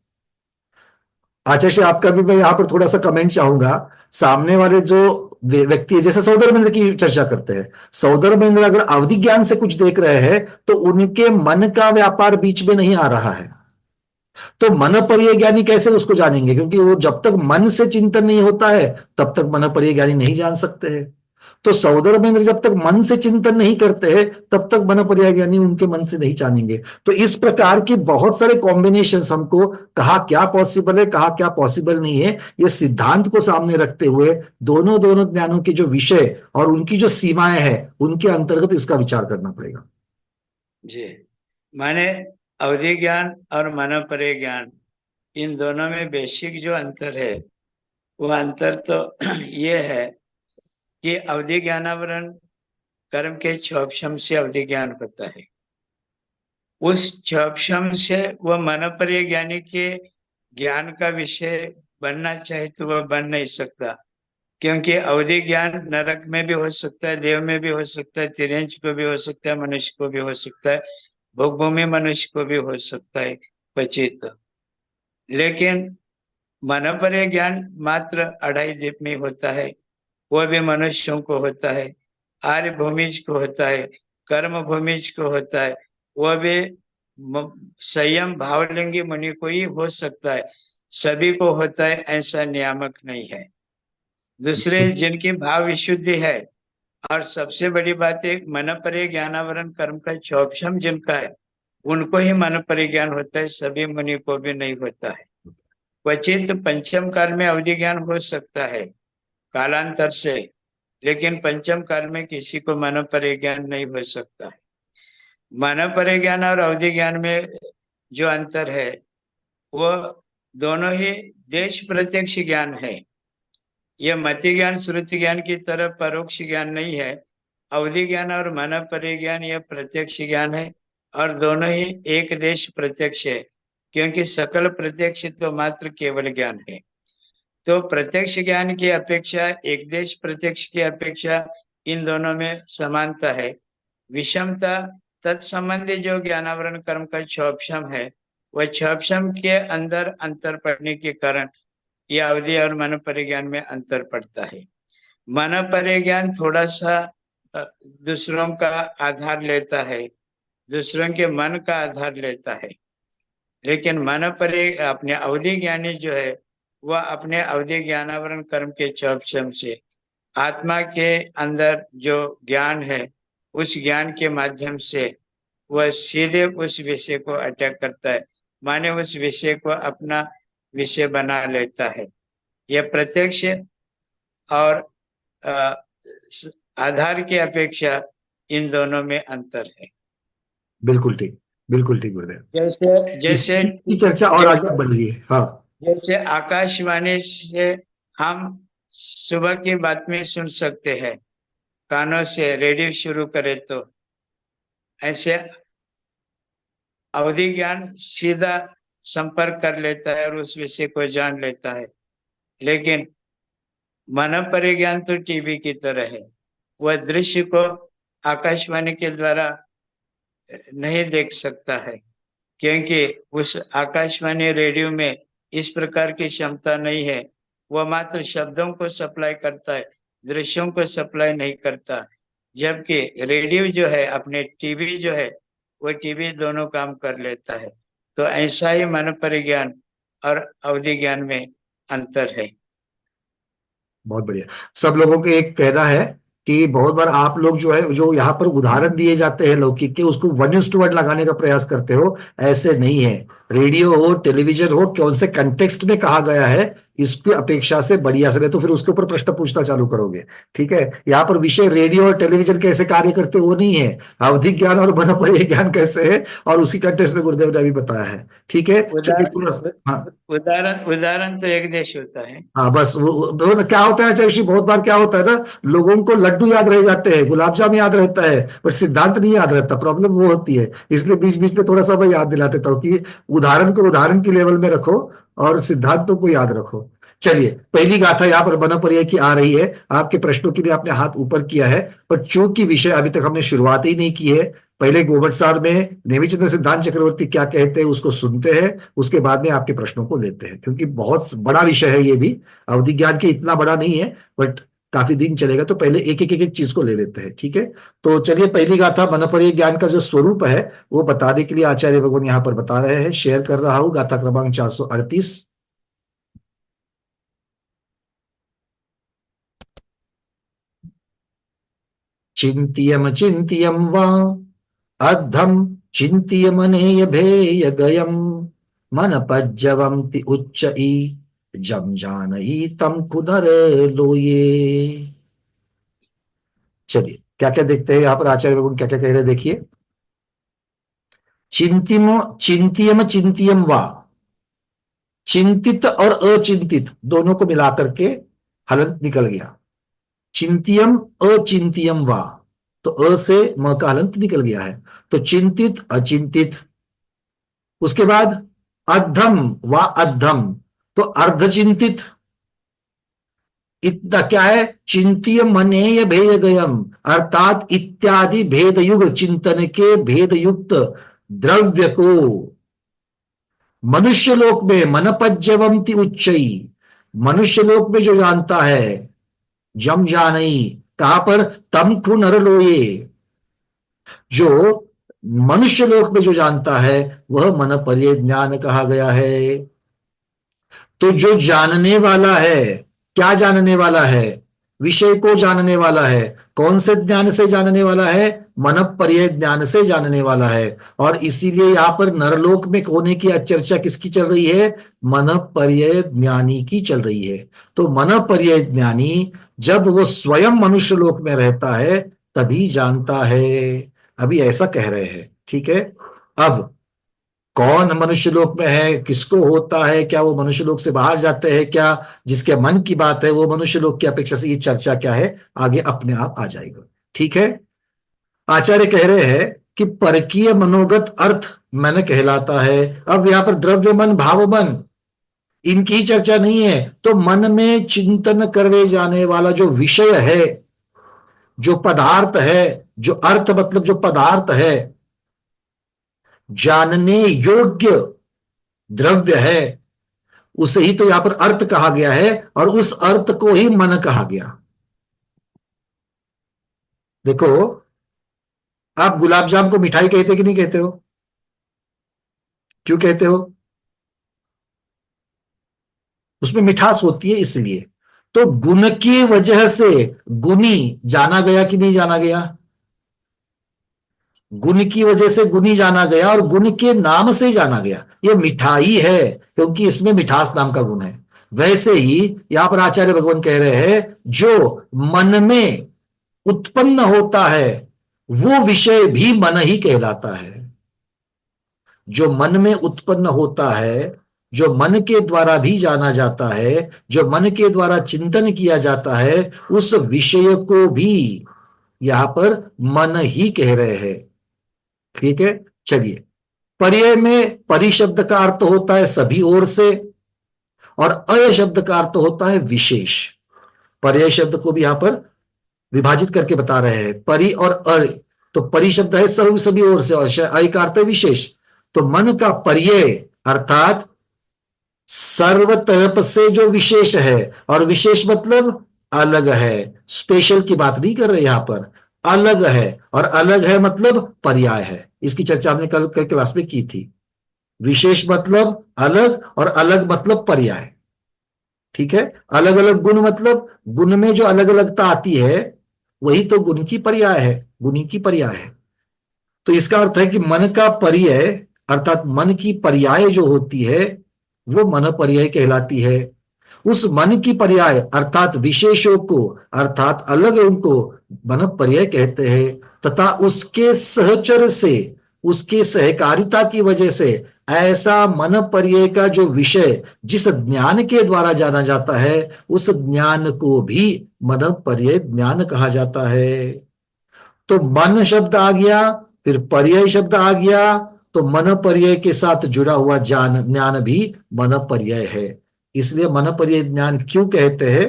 आचार्य आपका भी मैं यहाँ पर थोड़ा सा कमेंट चाहूंगा। सामने वाले जो व्यक्ति है, जैसे सौदर्मेंद्र की चर्चा करते हैं, सौदर्मेंद्र अगर अवधि ज्ञान से कुछ देख रहे हैं तो उनके मन का व्यापार बीच में नहीं आ रहा है, तो मनोपर्यय ज्ञानी कैसे उसको जानेंगे, क्योंकि वो जब तक मन से चिंतन नहीं होता है तब तक मनोपर्यय ज्ञानी नहीं जान सकते हैं। तो सौदर्मेंद्र जब तक मन से चिंतन नहीं करते हैं तब तक मनोपर्यय ज्ञानी उनके मन से नहीं जानेंगे। तो इस प्रकार की बहुत सारे कॉम्बिनेशन हमको कहा क्या पॉसिबल है कहा क्या पॉसिबल नहीं है, ये सिद्धांत को सामने रखते हुए दोनों दोनों ज्ञानों के जो विषय और उनकी जो सीमाएं हैं उनके अंतर्गत इसका विचार करना पड़ेगा। जी। माने अवधि ज्ञान और मनोपर्य ज्ञान, इन दोनों में बेसिक जो अंतर है वो अंतर तो ये है कि अवधि ज्ञानावरण कर्म के क्षोभशम से अवधि ज्ञान होता है। उस क्षोभशम से वह मनोपर्य ज्ञानी के ज्ञान का विषय बनना चाहे तो वह बन नहीं सकता, क्योंकि अवधि ज्ञान नरक में भी हो सकता है, देव में भी हो सकता है, तिर्यंच को भी हो सकता है, मनुष्य को भी हो सकता है, भोगभूमि मनुष्य को भी हो सकता है क्वचित। लेकिन मनोपर्य ज्ञान मात्र 2.5 दीप में होता है, वह भी मनुष्यों को होता है, आर्य भूमिज को होता है, कर्म भूमिज को होता है, वह भी संयम भावलिंगी मुनि को ही हो सकता है, सभी को होता है ऐसा नियामक नहीं है। दूसरे जिनकी भाव विशुद्धि है, और सबसे बड़ी बात है मनोपर्य ज्ञानावरण कर्म का क्षोभशम जिनका है उनको ही मनोपर्य ज्ञान होता है, सभी मुनि को भी नहीं होता है। क्वचित पंचम काल में अवधि ज्ञान हो सकता है कालांतर से, लेकिन पंचम काल में किसी को मनोपर्य ज्ञान नहीं हो सकता है। मनोपर्य ज्ञान और अवधि ज्ञान में जो अंतर है वो दोनों ही देश प्रत्यक्ष ज्ञान है। यह मति ज्ञान श्रुति ज्ञान की तरह परोक्ष ज्ञान नहीं है। अवधि ज्ञान और मन परिज्ञान यह प्रत्यक्ष ज्ञान है, और दोनों ही एक देश प्रत्यक्ष है, क्योंकि सकल प्रत्यक्ष तो मात्र केवल ज्ञान है। तो प्रत्यक्ष ज्ञान की अपेक्षा एक देश प्रत्यक्ष की अपेक्षा इन दोनों में समानता है। विषमता तत्संबंधी जो ज्ञानावरण कर्म का क्षोभशम है, वह क्षोभशम के अंदर अंतर पड़ने के कारण यह अवधि और मन परिज्ञान में अंतर पड़ता है। मन परिज्ञान थोड़ा सा दूसरों का आधार लेता है, दूसरों के मन का आधार लेता है, लेकिन मन परि अपने अवधि ज्ञानी जो है वह अपने अवधि ज्ञानावरण कर्म के क्षोभशम से आत्मा के अंदर जो ज्ञान है उस ज्ञान के माध्यम से वह सीधे उस विषय को अटैक करता है, माने उस विषय को अपना विषय बना लेता है। यह प्रत्यक्ष और आधार की अपेक्षा इन दोनों में अंतर है। बिल्कुल ठीक, बिल्कुल ठीक गुरुदेव। जैसे जैसे इसकी चर्चा और आगे बढ़ रही है। हाँ, जैसे आकाशवाणी से हम सुबह की बातें सुन सकते हैं, कानों से रेडियो शुरू करें तो ऐसे अवधि ज्ञान सीधा संपर्क कर लेता है और उस विषय को जान लेता है। लेकिन मन परिज्ञान तो टीवी की तरह है, वह दृश्य को आकाशवाणी के द्वारा नहीं देख सकता है, क्योंकि उस आकाशवाणी रेडियो में इस प्रकार की क्षमता नहीं है। वह मात्र शब्दों को सप्लाई करता है, दृश्यों को सप्लाई नहीं करता। जबकि रेडियो जो है, अपने टीवी जो है, वो टीवी दोनों काम कर लेता है। तो ऐसा ही मन परिज्ञान और अवधि ज्ञान में अंतर है। बहुत बढ़िया। सब लोगों के एक कहना है कि बहुत बार आप लोग जो है, जो यहाँ पर उदाहरण दिए जाते हैं लौकिक के, उसको 1:1 लगाने का प्रयास करते हो। ऐसे नहीं है। रेडियो हो, टेलीविजन हो, कौन से कंटेक्स्ट में कहा गया है, इसकी अपेक्षा से बढ़िया से, तो फिर उसके ऊपर प्रश्न पूछना चालू करोगे। ठीक है। यहाँ पर विषय रेडियो और टेलीविजन कैसे कार्य करते वो नहीं है, अवधि ज्ञान और मनोपरि ज्ञान कैसे है, और उसी कंटेक्स्ट में गुरुदेव ने अभी बताया है। ठीक है, चलिए हाँ। उदाहरण उदाहरण तो एक देश होता है। हाँ, बस वो क्या होता है चाहे, बहुत बार क्या होता है ना, लोगों को लड्डू याद रह जाते हैं, गुलाब जामुन याद रहता है, पर सिद्धांत नहीं याद रहता। प्रॉब्लम वो होती है। इसलिए बीच बीच में थोड़ा सा मैं याद दिला देता हूँ कि उदाहरण को उदाहरण के लेवल में रखो और सिद्धांतों को याद रखो। चलिए, पहली गाथा यहाँ पर मनोपर्य की आ रही है। आपके प्रश्नों के लिए आपने हाथ ऊपर किया है, पर चूंकि विषय अभी तक हमने शुरुआत ही नहीं की है, पहले गोबट सार में नेमिचंद्र सिद्धांत चक्रवर्ती क्या कहते हैं उसको सुनते हैं, उसके बाद में आपके प्रश्नों को लेते हैं, क्योंकि बहुत बड़ा विषय है ये भी। अवधि ज्ञान के इतना बड़ा नहीं है, बट काफी दिन चलेगा, तो पहले एक एक चीज को ले लेते हैं। ठीक है, तो चलिए, पहली गाथा मनोपर्य ज्ञान का जो स्वरूप है वो बताने के लिए आचार्य भगवान यहाँ पर बता रहे हैं। शेयर कर रहा हूं, गाथा क्रमांक 438। चिंत्यम चिंत्यम वा अद्धम चिंत्यमनेय भेय गयम मन पज्जवंति उच्च जम जानई तम कुदर लोये। चलिए, क्या क्या देखते हैं यहाँ पर आचार्य भगवान क्या क्या कह रहे हैं, देखिए। चिंतिम चिंतियम चिंतियम वा, चिंतित और अचिंतित दोनों को मिलाकर के हलंत निकल गया। चिंतियम अचिंतियम वा, तो अ से म का हलंत निकल गया है, तो चिंतित अचिंतित। उसके बाद अद्धम व अद्धम, तो अर्धचिंतित। इतना क्या है, चिंतिय मनेय भेय गयम, अर्थात इत्यादि भेद युग चिंतन के भेद युक्त द्रव्य को मनुष्य लोक में मनपज्जवंति उच्चई, मनुष्य लोक में जो जानता है, जम जानई कहां पर, तम खु नर लोये, जो मनुष्य लोक में जो जानता है वह मन पर्य ज्ञान कहा गया है। तो जो जानने वाला है, क्या जानने वाला है, विषय को जानने वाला है। कौन से ज्ञान से जानने वाला है, मन पर्य ज्ञान से जानने वाला है। और इसीलिए यहां पर नरलोक में होने की चर्चा किसकी चल रही है, मन पर्य ज्ञानी की चल रही है। तो मन पर्य ज्ञानी जब वो स्वयं मनुष्य लोक में रहता है तभी जानता है। अभी ऐसा कह रहे हैं। ठीक है, अब कौन मनुष्य लोक में है, किसको होता है, क्या वो मनुष्य लोक से बाहर जाते हैं क्या, जिसके मन की बात है वो मनुष्य लोक की अपेक्षा से ये चर्चा क्या है, आगे अपने आप आ जाएगा। ठीक है। आचार्य कह रहे हैं कि परकीय मनोगत अर्थ मन कहलाता है। अब यहां पर द्रव्य मन, भाव मन, इनकी ही चर्चा नहीं है, तो मन में चिंतन करे जाने वाला जो विषय है, जो पदार्थ है, जो अर्थ मतलब जो पदार्थ है, जानने योग्य द्रव्य है, उसे ही तो यहां पर अर्थ कहा गया है, और उस अर्थ को ही मन कहा गया। देखो, आप गुलाब जाम को मिठाई कहते कि नहीं कहते हो? क्यों कहते हो? उसमें मिठास होती है इसलिए। तो गुण की वजह से गुणी जाना गया कि नहीं जाना गया? गुण की वजह से गुणी जाना गया, और गुण के नाम से जाना गया। ये मिठाई है क्योंकि इसमें मिठास नाम का गुण है। वैसे ही यहां पर आचार्य भगवान कह रहे हैं, जो मन में उत्पन्न होता है वो विषय भी मन ही कहलाता है। जो मन में उत्पन्न होता है, जो मन के द्वारा भी जाना जाता है, जो मन के द्वारा चिंतन किया जाता है, उस विषय को भी यहां पर मन ही कह रहे हैं। ठीक है। चलिए, पर्याय में परि शब्द का अर्थ होता है सभी ओर से, और अय शब्द का अर्थ होता है विशेष। पर्याय शब्द को भी यहां पर विभाजित करके बता रहे हैं, परि और अय। तो परि शब्द है सभी सभी ओर से, और अय का अर्थ है विशेष। तो मन का पर्याय अर्थात सर्व तरफ से जो विशेष है, और विशेष मतलब अलग है, स्पेशल की बात नहीं कर रहे यहां पर, अलग है, और अलग है मतलब पर्याय है। इसकी चर्चा हमने कल कल क्लास में की थी। विशेष मतलब अलग, और अलग मतलब पर्याय। ठीक है। अलग अलग गुण मतलब गुण में जो अलग अलगता आती है, वही तो गुण की पर्याय है, गुणी की पर्याय है। तो इसका अर्थ है कि मन का पर्याय अर्थात मन की पर्याय जो होती है वो मन पर्याय कहलाती है। उस मन की पर्याय अर्थात विशेषों को, अर्थात अलग उनको मन पर्याय कहते हैं। तथा उसके सहचर से, उसके सहकारिता की वजह से ऐसा मन पर्याय का जो विषय जिस ज्ञान के द्वारा जाना जाता है, उस ज्ञान को भी मन पर्याय ज्ञान कहा जाता है। तो मन शब्द आ गया, फिर पर्याय शब्द आ गया, तो मन पर्याय के साथ जुड़ा हुआ ज्ञान ज्ञान भी मन पर्याय है। इसलिए मन पर्याय ज्ञान क्यों कहते हैं,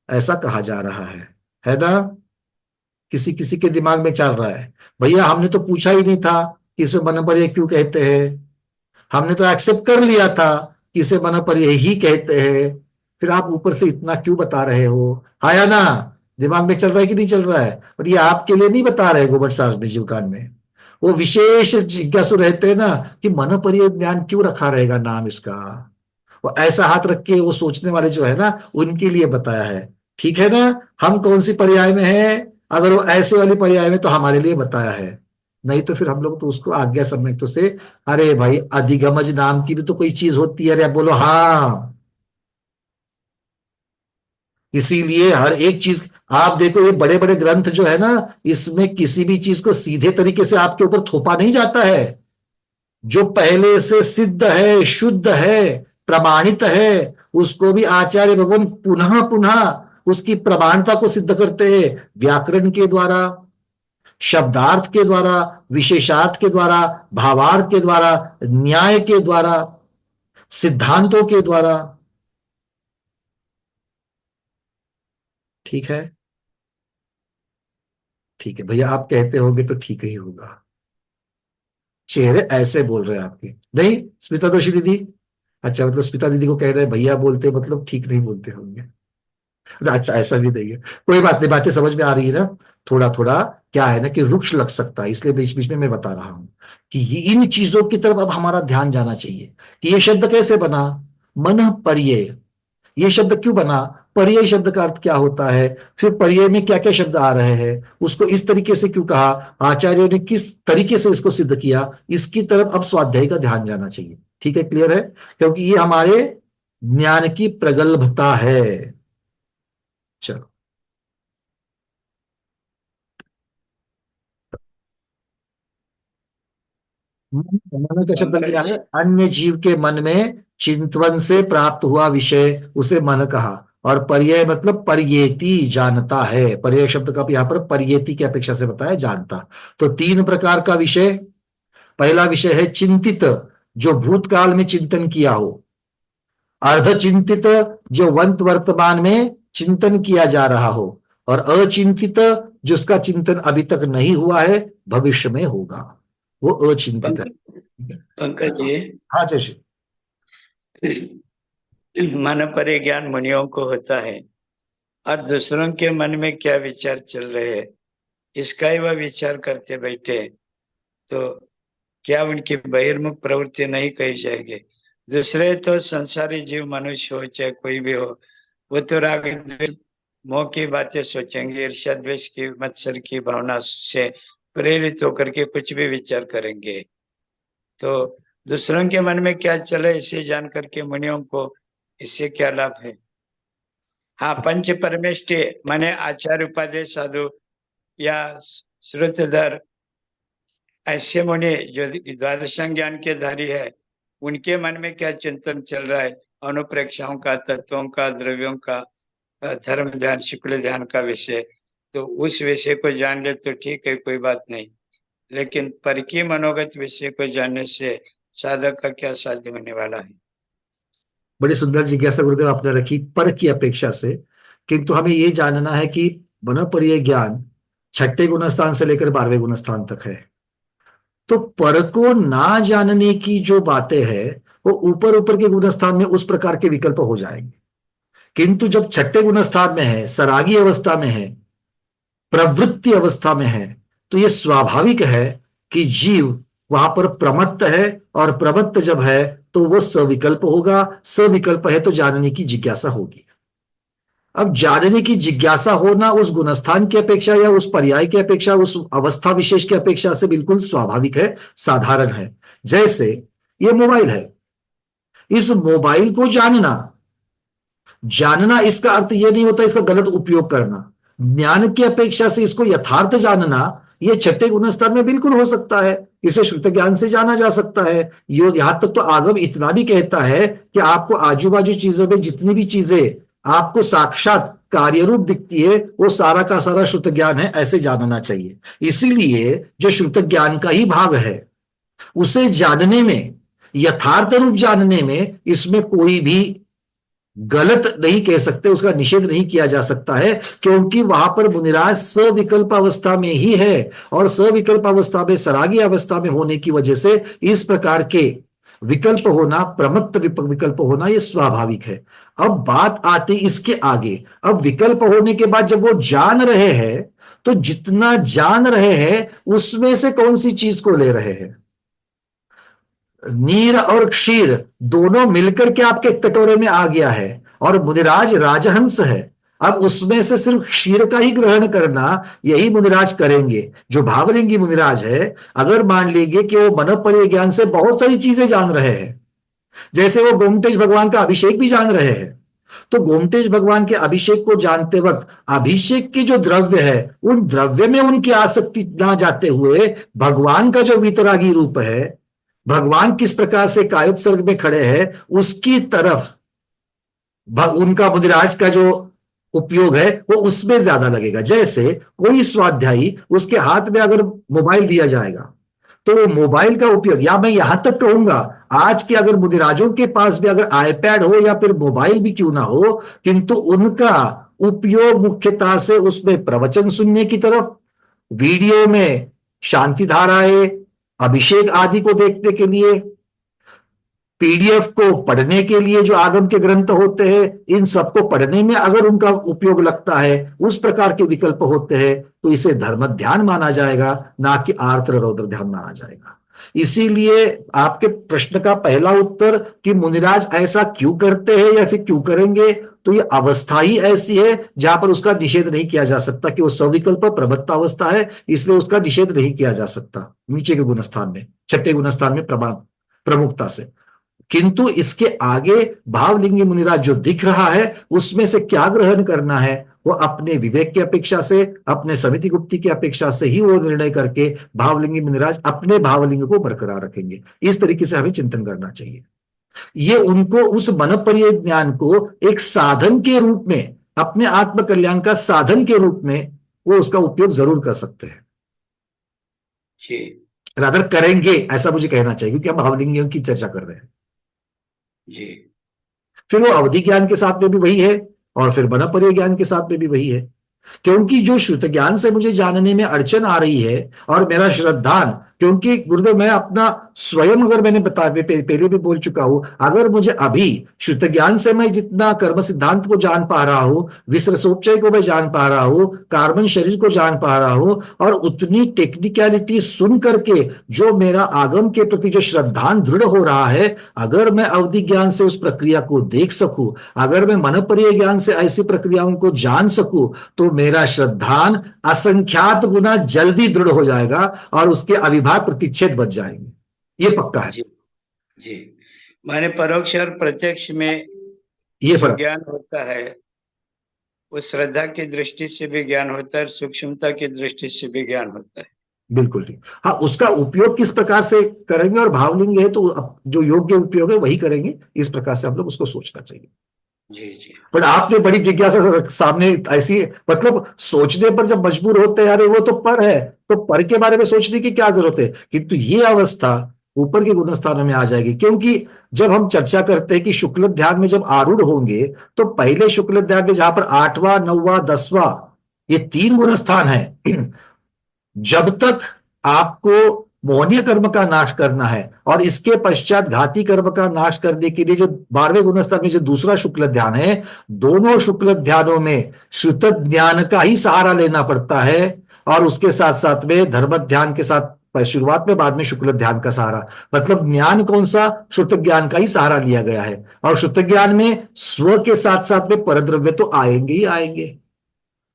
ऐसा कहा जा रहा है ना? किसी किसी के दिमाग में चल रहा है, भैया हमने तो पूछा ही नहीं था कि इसे मन पर्याय क्यों कहते हैं, हमने तो एक्सेप्ट कर लिया था कि इसे मन पर्याय ही कहते हैं, फिर आप ऊपर से इतना क्यों बता रहे हो? हाँ या ना? दिमाग में चल रहा है कि नहीं चल रहा है? और ये आपके लिए नहीं बता रहे गोबर साहब ने जीवकान में, वो विशेष जिज्ञासु रहते हैं ना कि मन पर्याय ज्ञान क्यों रखा रहेगा नाम इसका, वो ऐसा हाथ रख के वो सोचने वाले जो है ना, उनके लिए बताया है। ठीक है ना? हम कौन सी पर्याय में है? अगर वो ऐसे वाली पर्याय में तो हमारे लिए बताया है, नहीं तो फिर हम लोग तो उसको आज्ञा समझ से, अरे भाई अधिगमज नाम की भी तो कोई चीज होती है, अरे बोलो हाँ। इसीलिए हर एक चीज, आप देखो ये बड़े बड़े ग्रंथ जो है ना, इसमें किसी भी चीज को सीधे तरीके से आपके ऊपर थोपा नहीं जाता है। जो पहले से सिद्ध है, शुद्ध है, प्रमाणित है, उसको भी आचार्य भगवान पुनः पुनः उसकी प्रमाणता को सिद्ध करते हैं, व्याकरण के द्वारा, शब्दार्थ के द्वारा, विशेषार्थ के द्वारा, भावार्थ के द्वारा, न्याय के द्वारा, सिद्धांतों के द्वारा। ठीक है। ठीक है भैया, आप कहते होंगे तो ठीक ही होगा। चेहरे ऐसे बोल रहे हैं आपके, नहीं स्मिता दोषी दीदी? अच्छा, मतलब स्मिता दीदी को कह रहे हैं भैया बोलते मतलब ठीक नहीं बोलते होंगे। अच्छा, ऐसा भी नहीं है, कोई बात नहीं, बातें समझ में आ रही है ना? थोड़ा थोड़ा क्या है ना कि रुक्ष लग सकता है, इसलिए बीच बीच में मैं बता रहा हूं कि इन चीजों की तरफ अब हमारा ध्यान जाना चाहिए कि ये शब्द कैसे बना, मन पर्यय। ये शब्द क्यों बना, पर्याय शब्द का अर्थ क्या होता है, फिर पर्याय में क्या क्या शब्द आ रहे हैं, उसको इस तरीके से क्यों कहा, आचार्यों ने किस तरीके से इसको सिद्ध किया, इसकी तरफ अब स्वाध्याय का ध्यान जाना चाहिए। ठीक है, क्लियर है? क्योंकि ये हमारे ज्ञान की प्रगल्भता है। चलो, मन का शब्द क्या पंकज, है? अन्य जीव के मन में चिंतवन से प्राप्त हुआ विषय, उसे मन कहा। और पर्यय मतलब पर्येति, जानता है। पर्यय शब्द का यहाँ पर पर्येति की अपेक्षा से बताया, जानता। तो तीन प्रकार का विषय। पहला विषय है चिंतित, जो भूतकाल में चिंतन किया हो। अर्धचिंतित, जो वर्तमान में चिंतन किया जा रहा हो। और अचिंतित, जिसका चिंतन अभी तक नहीं हुआ है, भविष्य में होगा, वो अचिंतित है। पंकज जी, हाँ जैसे मन परिज्ञान मुनियों को होता है, और दूसरों के मन में क्या विचार चल रहे हैं इसका ही वह विचार करते बैठे, तो क्या उनकी बहिर्मुख प्रवृत्ति नहीं कही जाएगी? दूसरे तो संसारी जीव, मनुष्य हो चाहे कोई भी हो, वो तो राग द्वेष मोह की बातें सोचेंगे, ईर्ष्या द्वेष की, मत्सर की भावना से प्रेरित होकर के कुछ भी विचार करेंगे। तो दूसरों के मन में क्या चले इसे जान करके मुनियों को इससे क्या लाभ है? हाँ, पंच परमेष्टि माने आचार्य उपाध्याय साधु या श्रुतधर, ऐसे मुनि जो द्वादशांग ज्ञान के धारी है, उनके मन में क्या चिंतन चल रहा है, अनुप्रेक्षाओं का, तत्वों का, द्रव्यों का, धर्म ध्यान, शुक्ल ध्यान का विषय, तो उस विषय को जान ले तो ठीक है, कोई बात नहीं। लेकिन पर की मनोगत विषय को जानने से साधक का क्या साध्य होने वाला है? बड़ी सुंदर जिज्ञासा गुरुदेव आपने रखी, पर की अपेक्षा से। किंतु हमें ये जानना है कि मनोपरीय ज्ञान छठे गुणस्थान से लेकर 12वें गुणस्थान तक है। तो पर को ना जानने की जो बातें हैं, वो ऊपर ऊपर के गुणस्थान में उस प्रकार के विकल्प हो जाएंगे। किंतु जब छठे गुणस्थान में है, सरागी अवस्था में है, प्रवृत्ति अवस्था में है, तो यह स्वाभाविक है कि जीव वहां पर प्रमत्त है। और प्रमत्त जब है तो वह सविकल्प होगा, सविकल्प है तो जानने की जिज्ञासा होगी। अब जानने की जिज्ञासा होना उस गुणस्थान की अपेक्षा या उस पर्याय की अपेक्षा, उस अवस्था विशेष की अपेक्षा से बिल्कुल स्वाभाविक है, साधारण है। जैसे ये मोबाइल है, इस मोबाइल को जानना, जानना इसका अर्थ यह नहीं होता इसका गलत उपयोग करना। ज्ञान की अपेक्षा से इसको यथार्थ जानना, यह छठे गुणस्तर में बिल्कुल हो सकता है। इसे श्रुत ज्ञान से जाना जा सकता है। यहां तक तो आगम इतना भी कहता है कि आपको आजू बाजू चीजों में जितनी भी चीजें आपको साक्षात कार्य रूप दिखती है, वो सारा का सारा श्रुत ज्ञान है, ऐसे जानना चाहिए। इसीलिए जो श्रुत ज्ञान का ही भाग है, उसे जानने में, यथार्थ रूप जानने में, इसमें कोई भी गलत नहीं कह सकते, उसका निषेध नहीं किया जा सकता है, क्योंकि वहां पर मुनिराज सविकल्प अवस्था में ही है। और सविकल्प अवस्था में, सरागी अवस्था में होने की वजह से इस प्रकार के विकल्प होना, प्रमत्त विकल्प होना, यह स्वाभाविक है। अब बात आती इसके आगे। अब विकल्प होने के बाद जब वो जान रहे हैं, तो जितना जान रहे हैं उसमें से कौन सी चीज को ले रहे हैं? नीर और क्षीर दोनों मिलकर के आपके कटोरे में आ गया है, और मुनिराज राजहंस है। अब उसमें से सिर्फ क्षीर का ही ग्रहण करना, यही मुनिराज करेंगे। जो भावलिंगी मुनिराज है, अगर मान लीजिए कि वो मनोपरि ज्ञान से बहुत सारी चीजें जान रहे हैं, जैसे वो गोमतेज भगवान का अभिषेक भी जान रहे हैं, तो गोमतेज भगवान के अभिषेक को जानते वक्त अभिषेक के जो द्रव्य है, उन द्रव्य में उनकी आसक्ति ना जाते हुए भगवान का जो वितरागी रूप है, भगवान किस प्रकार से कायोत्सर्ग में खड़े हैं, उसकी तरफ उनका मुदिराज का जो उपयोग है वो उसमें ज्यादा लगेगा। जैसे कोई स्वाध्यायी, उसके हाथ में अगर मोबाइल दिया जाएगा, तो वो मोबाइल का उपयोग, या मैं यहां तक कहूंगा आज के अगर मुदिराजों के पास भी अगर आईपैड हो या फिर मोबाइल भी क्यों ना हो, किंतु उनका उपयोग मुख्यतः से उसमें प्रवचन सुनने की तरफ, वीडियो में शांति धाराएं, अभिषेक आदि को देखने के लिए, पीडीएफ को पढ़ने के लिए, जो आगम के ग्रंथ होते हैं, इन सबको पढ़ने में अगर उनका उपयोग लगता है, उस प्रकार के विकल्प होते हैं, तो इसे धर्म ध्यान माना जाएगा, ना कि आर्द्र रौद्र ध्यान माना जाएगा। इसीलिए आपके प्रश्न का पहला उत्तर कि मुनिराज ऐसा क्यों करते हैं या फिर क्यों करेंगे, तो ये अवस्था ही ऐसी है जहां पर उसका निषेध नहीं किया जा सकता कि वो सविकल्प प्रबत्त अवस्था है, इसलिए उसका निषेध नहीं किया जा सकता नीचे के गुणस्थान में, छठे गुणस्थान में प्रमुखता से। किंतु इसके आगे भावलिंगी मुनिराज जो दिख रहा है, उसमें से क्या ग्रहण करना है, वो अपने विवेक की अपेक्षा से, अपने समिति गुप्ती की अपेक्षा से ही वो निर्णय करके भावलिंगी मुनिराज अपने भावलिंग को बरकरार रखेंगे। इस तरीके से हमें चिंतन करना चाहिए। ये उनको उस मनपर्य ज्ञान को एक साधन के रूप में, अपने आत्म कल्याण का साधन के रूप में वो उसका उपयोग जरूर कर सकते हैं, जी रादर करेंगे, ऐसा मुझे कहना चाहिए, क्योंकि हम भावलिंगियों की चर्चा कर रहे हैं। जी फिर वो अवधि ज्ञान के साथ में भी वही है, और फिर मनपर्य ज्ञान के साथ में भी वही है। क्योंकि जो श्रुत ज्ञान से मुझे जानने में अड़चन आ रही है, और मेरा श्रद्धान, क्योंकि गुरुदेव मैं अपना स्वयं, अगर मैंने पहले भी बोल चुका हूं, अगर मुझे अभी श्रुत ज्ञान से मैं जितना कर्म सिद्धांत को जान पा रहा हूं, विसरसोपचय को मैं जान पा रहा हूं, कार्बन शरीर को जान पा रहा हूं, और उतनी टेक्निकलिटी सुन करके जो मेरा आगम के प्रति जो श्रद्धान दृढ़ हो रहा है, अगर मैं अवधि ज्ञान से उस प्रक्रिया को देख सकूं, अगर मैं मनपर्य ज्ञान से ऐसी प्रक्रियाओं को जान सकूं, तो मेरा श्रद्धान असंख्यात गुना जल्दी दृढ़ हो जाएगा और उसके अविभाज्य प्रतिच्छेद बच जाएंगे। ये पक्का है। जी जी। माने परोक्ष और प्रत्यक्ष में ये जो फर्क। ज्ञान होता है वो श्रद्धा की दृष्टि से भी ज्ञान होता है, सूक्ष्मता की दृष्टि से भी ज्ञान होता है। बिल्कुल ठीक। हाँ, उसका उपयोग किस प्रकार से करेंगे, और भावलिंग है तो जो योग्य उपयोग है वही करेंगे, इस प्रकार से हम लोग उसको सोचना चाहिए। जी जी बट आपने बड़ी जिज्ञासा सामने ऐसी, मतलब सोचने पर जब मजबूर होते हैं, अरे वो तो पर है, तो पर के बारे में सोचने की क्या जरूरत है, किंतु ये अवस्था ऊपर के गुणस्थानों में आ जाएगी। क्योंकि जब हम चर्चा करते हैं कि शुक्ल ध्यान में जब आरूढ़ होंगे, तो पहले शुक्ल ध्यान में जहां पर 8वां 9वां 10वां ये 3 गुणस्थान है, जब तक आपको मोहनीय कर्म का नाश करना है और इसके पश्चात घाती कर्म का नाश करने के लिए जो 12वें गुणस्थान में जो दूसरा शुक्ल ध्यान है, दोनों शुक्ल ध्यानों में श्रुत ज्ञान का ही सहारा लेना पड़ता है, और उसके साथ साथ में धर्म ध्यान के साथ शुरुआत में, बाद में शुक्ल ध्यान का सहारा। मतलब ज्ञान कौन सा, श्रुत ज्ञान का ही सहारा लिया गया है। और श्रुत ज्ञान में स्व के साथ साथ में परद्रव्य तो आएंगे ही आएंगे,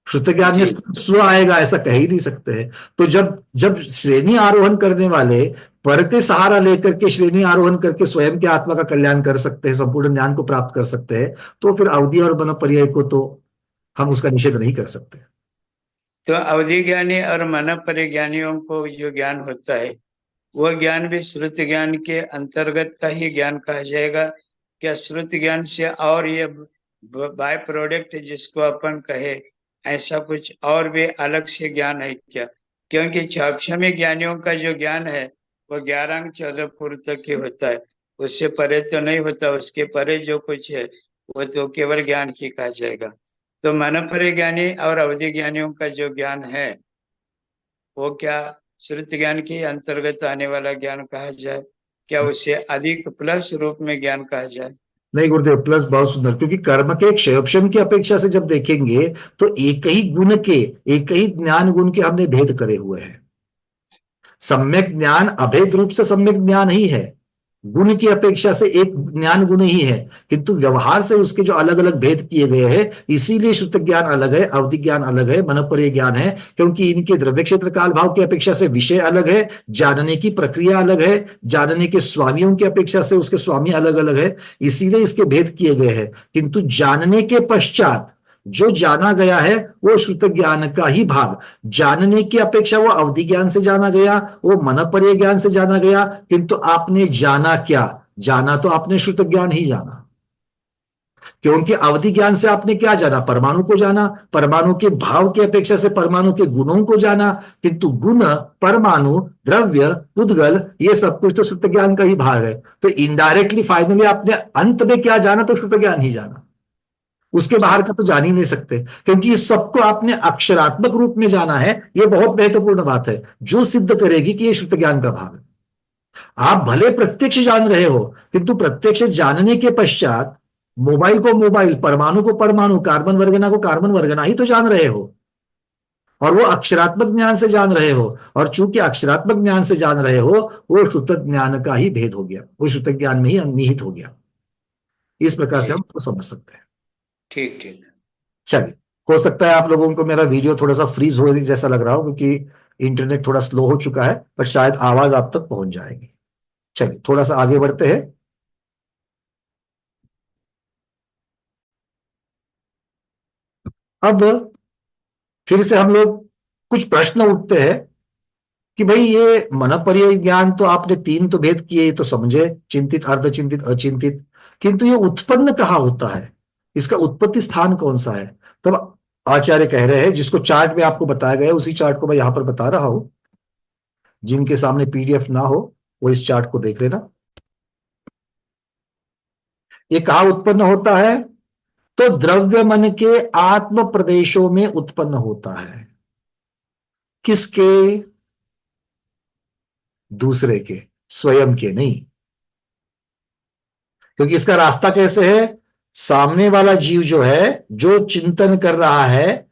श्रुत ज्ञान में जी स्व आएगा ऐसा कह ही नहीं सकते हैं। तो जब जब श्रेणी आरोहण करने वाले पर के सहारा लेकर के श्रेणी आरोहण करके स्वयं के आत्मा का कल्याण कर सकते हैं, संपूर्ण ज्ञान को प्राप्त कर सकते हैं, तो फिर अवधि और मनपर्य को तो हम उसका निषेध नहीं कर सकते। तो अवधि ज्ञानी और मन परिज्ञानियों को जो ज्ञान होता है वह ज्ञान भी श्रुत ज्ञान के अंतर्गत का ही ज्ञान कहा जाएगा? क्या श्रुत ज्ञान से और ये बाय प्रोडक्ट जिसको अपन कहे ऐसा कुछ और भी अलग से ज्ञान है क्या? क्योंकि छाक्षमी ज्ञानियों का जो ज्ञान है वो 11 अंक 14 फुट तक ही होता है, उससे परे तो नहीं होता। उसके परे जो कुछ है वो तो केवल ज्ञान ही कहा जाएगा। तो मन परिज्ञानी और अवधि ज्ञानियों का जो ज्ञान है वो क्या श्रुत ज्ञान के अंतर्गत आने वाला ज्ञान कहा जाए? क्या उसे अधिक प्लस रूप में ज्ञान कहा जाए? नहीं गुरुदेव, प्लस बहुत सुंदर, क्योंकि कर्म के क्षयोपशम की अपेक्षा से जब देखेंगे, तो एक ही गुण के, एक ही ज्ञान गुण के हमने भेद करे हुए हैं। सम्यक ज्ञान अभेद रूप से सम्यक ज्ञान ही है, गुण की अपेक्षा से एक ज्ञान गुण ही है, किंतु व्यवहार से उसके जो अलग अलग भेद किए गए हैं, इसीलिए श्रुत ज्ञान अलग है, अवधि ज्ञान अलग है, मनपर्य ज्ञान है। क्योंकि इनके द्रव्य क्षेत्र काल भाव की अपेक्षा से विषय अलग है, जानने की प्रक्रिया अलग है, जानने के स्वामियों की अपेक्षा से उसके स्वामी अलग अलग है, इसीलिए इसके भेद किए गए हैं। किंतु जानने के पश्चात जो जाना गया है वो श्रुत ज्ञान का ही भाग, जानने की अपेक्षा वो अवधि ज्ञान से जाना गया, वो मनपर्य ज्ञान से जाना गया। किंतु आपने जाना क्या, जाना तो आपने श्रुत ज्ञान ही जाना। क्योंकि अवधि ज्ञान से आपने क्या जाना, परमाणु को जाना, परमाणु के भाव की अपेक्षा से परमाणु के गुणों को जाना। किंतु गुण, परमाणु, द्रव्य, उद्गल, ये सब कुछ तो श्रुत ज्ञान का ही भाग है। तो इनडायरेक्टली फाइनली आपने अंत में क्या जाना, तो श्रुत ज्ञान ही जाना, उसके बाहर जी का तो जान ही नहीं सकते। क्योंकि इस सबको आपने अक्षरात्मक रूप में जाना है, यह बहुत महत्वपूर्ण बात है, जो सिद्ध करेगी कि यह श्रुत ज्ञान का भाग है। आप भले प्रत्यक्ष जान रहे हो, किंतु प्रत्यक्ष जानने के पश्चात मोबाइल को मोबाइल, परमाणु को परमाणु, कार्बन वर्गना को कार्बन वर्गना ही तो जान रहे हो, और वो अक्षरात्मक ज्ञान से जान रहे हो। और चूंकि अक्षरात्मक ज्ञान से जान रहे हो, वो श्रुत ज्ञान का ही भेद हो गया, वो श्रुत ज्ञान में ही निहित हो गया। इस प्रकार से जी हम उसको समझ सकते हैं। ठीक ठीक। चलिए, हो सकता है आप लोगों को मेरा वीडियो थोड़ा सा फ्रीज हो जैसा लग रहा हो, क्योंकि इंटरनेट थोड़ा स्लो हो चुका है, पर शायद आवाज आप तक पहुंच जाएगी। चलिए थोड़ा सा आगे बढ़ते हैं। अब फिर से हम लोग कुछ प्रश्न उठते हैं कि भाई ये मनपर्य ज्ञान तो आपने तीन तो भेद किए, ये तो समझे, चिंतित, अर्धचिंतित, अचिंतित, किंतु ये उत्पन्न कहाँ होता है, इसका उत्पत्ति स्थान कौन सा है। तब आचार्य कह रहे हैं, जिसको चार्ट में आपको बताया गया है उसी चार्ट को मैं यहां पर बता रहा हूं, जिनके सामने पीडीएफ ना हो वो इस चार्ट को देख लेना। ये कहाँ उत्पन्न होता है, तो द्रव्य मन के आत्म प्रदेशों में उत्पन्न होता है। किसके, दूसरे के, स्वयं के नहीं। क्योंकि इसका रास्ता कैसे है, सामने वाला जीव जो है, जो चिंतन कर रहा है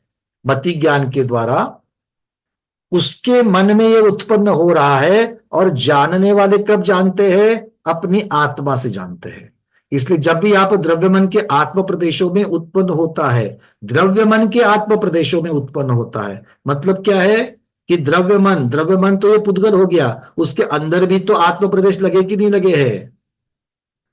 मति ज्ञान के द्वारा, उसके मन में ये उत्पन्न हो रहा है, और जानने वाले कब जानते हैं, अपनी आत्मा से जानते हैं। इसलिए जब भी आप द्रव्य मन के आत्म प्रदेशों में उत्पन्न होता है, द्रव्य मन के आत्म प्रदेशों में उत्पन्न होता है, मतलब क्या है कि द्रव्य मन तो ये पुद्गल हो गया, उसके अंदर भी तो आत्म प्रदेश लगे कि नहीं लगे हैं।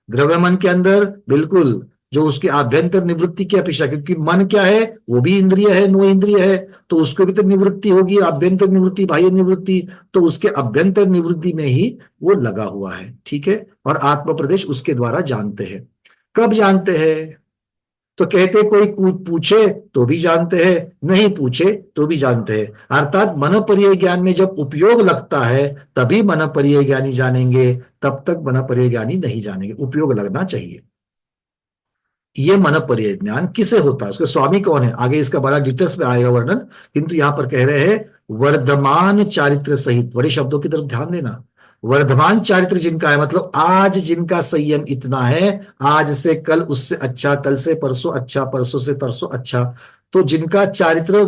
द्रव्य मन के अंदर बिल्कुल, जो उसकी आभ्यंतर निवृत्ति की अपेक्षा, क्योंकि मन क्या है, वो भी इंद्रिय है, नो इंद्रिय है, तो उसको भी तो निवृत्ति होगी, आभ्यंतर निवृत्ति, बाह्य निवृत्ति, तो उसके अभ्यंतर निवृत्ति में ही वो लगा हुआ है, ठीक है। और आत्म प्रदेश उसके द्वारा जानते हैं। कब जानते हैं, तो कहते कोई पूछे तो भी जानते हैं, नहीं पूछे तो भी जानते हैं। अर्थात मनपर्य ज्ञान में जब उपयोग लगता है तभी मनपर्य ज्ञानी जानेंगे, तब तक मनपर्य ज्ञानी नहीं जानेंगे, उपयोग लगना चाहिए। ये मनपर्य ज्ञान किसे होता है, उसके स्वामी कौन है, आगे इसका बड़ा डिटेल्स में आएगा वर्णन, किंतु यहां पर कह रहे हैं वर्धमान चारित्र सहित, बड़े शब्दों की तरफ ध्यान देना। वर्धमान चारित्र जिनका है, मतलब आज जिनका संयम इतना है, आज से कल उससे अच्छा, कल से परसों अच्छा, परसों से तरसों अच्छा, तो जिनका चारित्र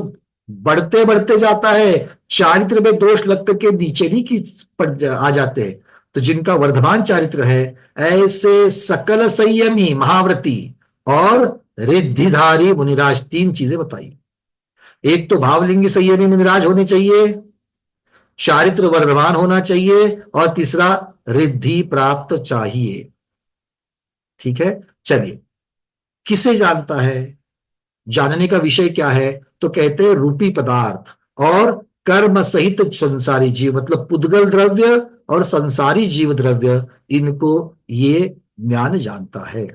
बढ़ते बढ़ते जाता है, चारित्र में दोष लगते के नीचे नहीं की आ जाते हैं, तो जिनका वर्धमान चारित्र है, ऐसे सकल संयमी महाव्रती और रिद्धिधारी मुनिराज, तीन चीजें बताई। एक तो भावलिंगी संयमी मुनिराज होने चाहिए, चारित्र वर्धमान होना चाहिए, और तीसरा रिद्धि प्राप्त चाहिए, ठीक है। चलिए, किसे जानता है, जानने का विषय क्या है, तो कहते हैं रूपी पदार्थ और कर्म सहित संसारी जीव, मतलब पुद्गल द्रव्य और संसारी जीव द्रव्य, इनको ये ज्ञान जानता है।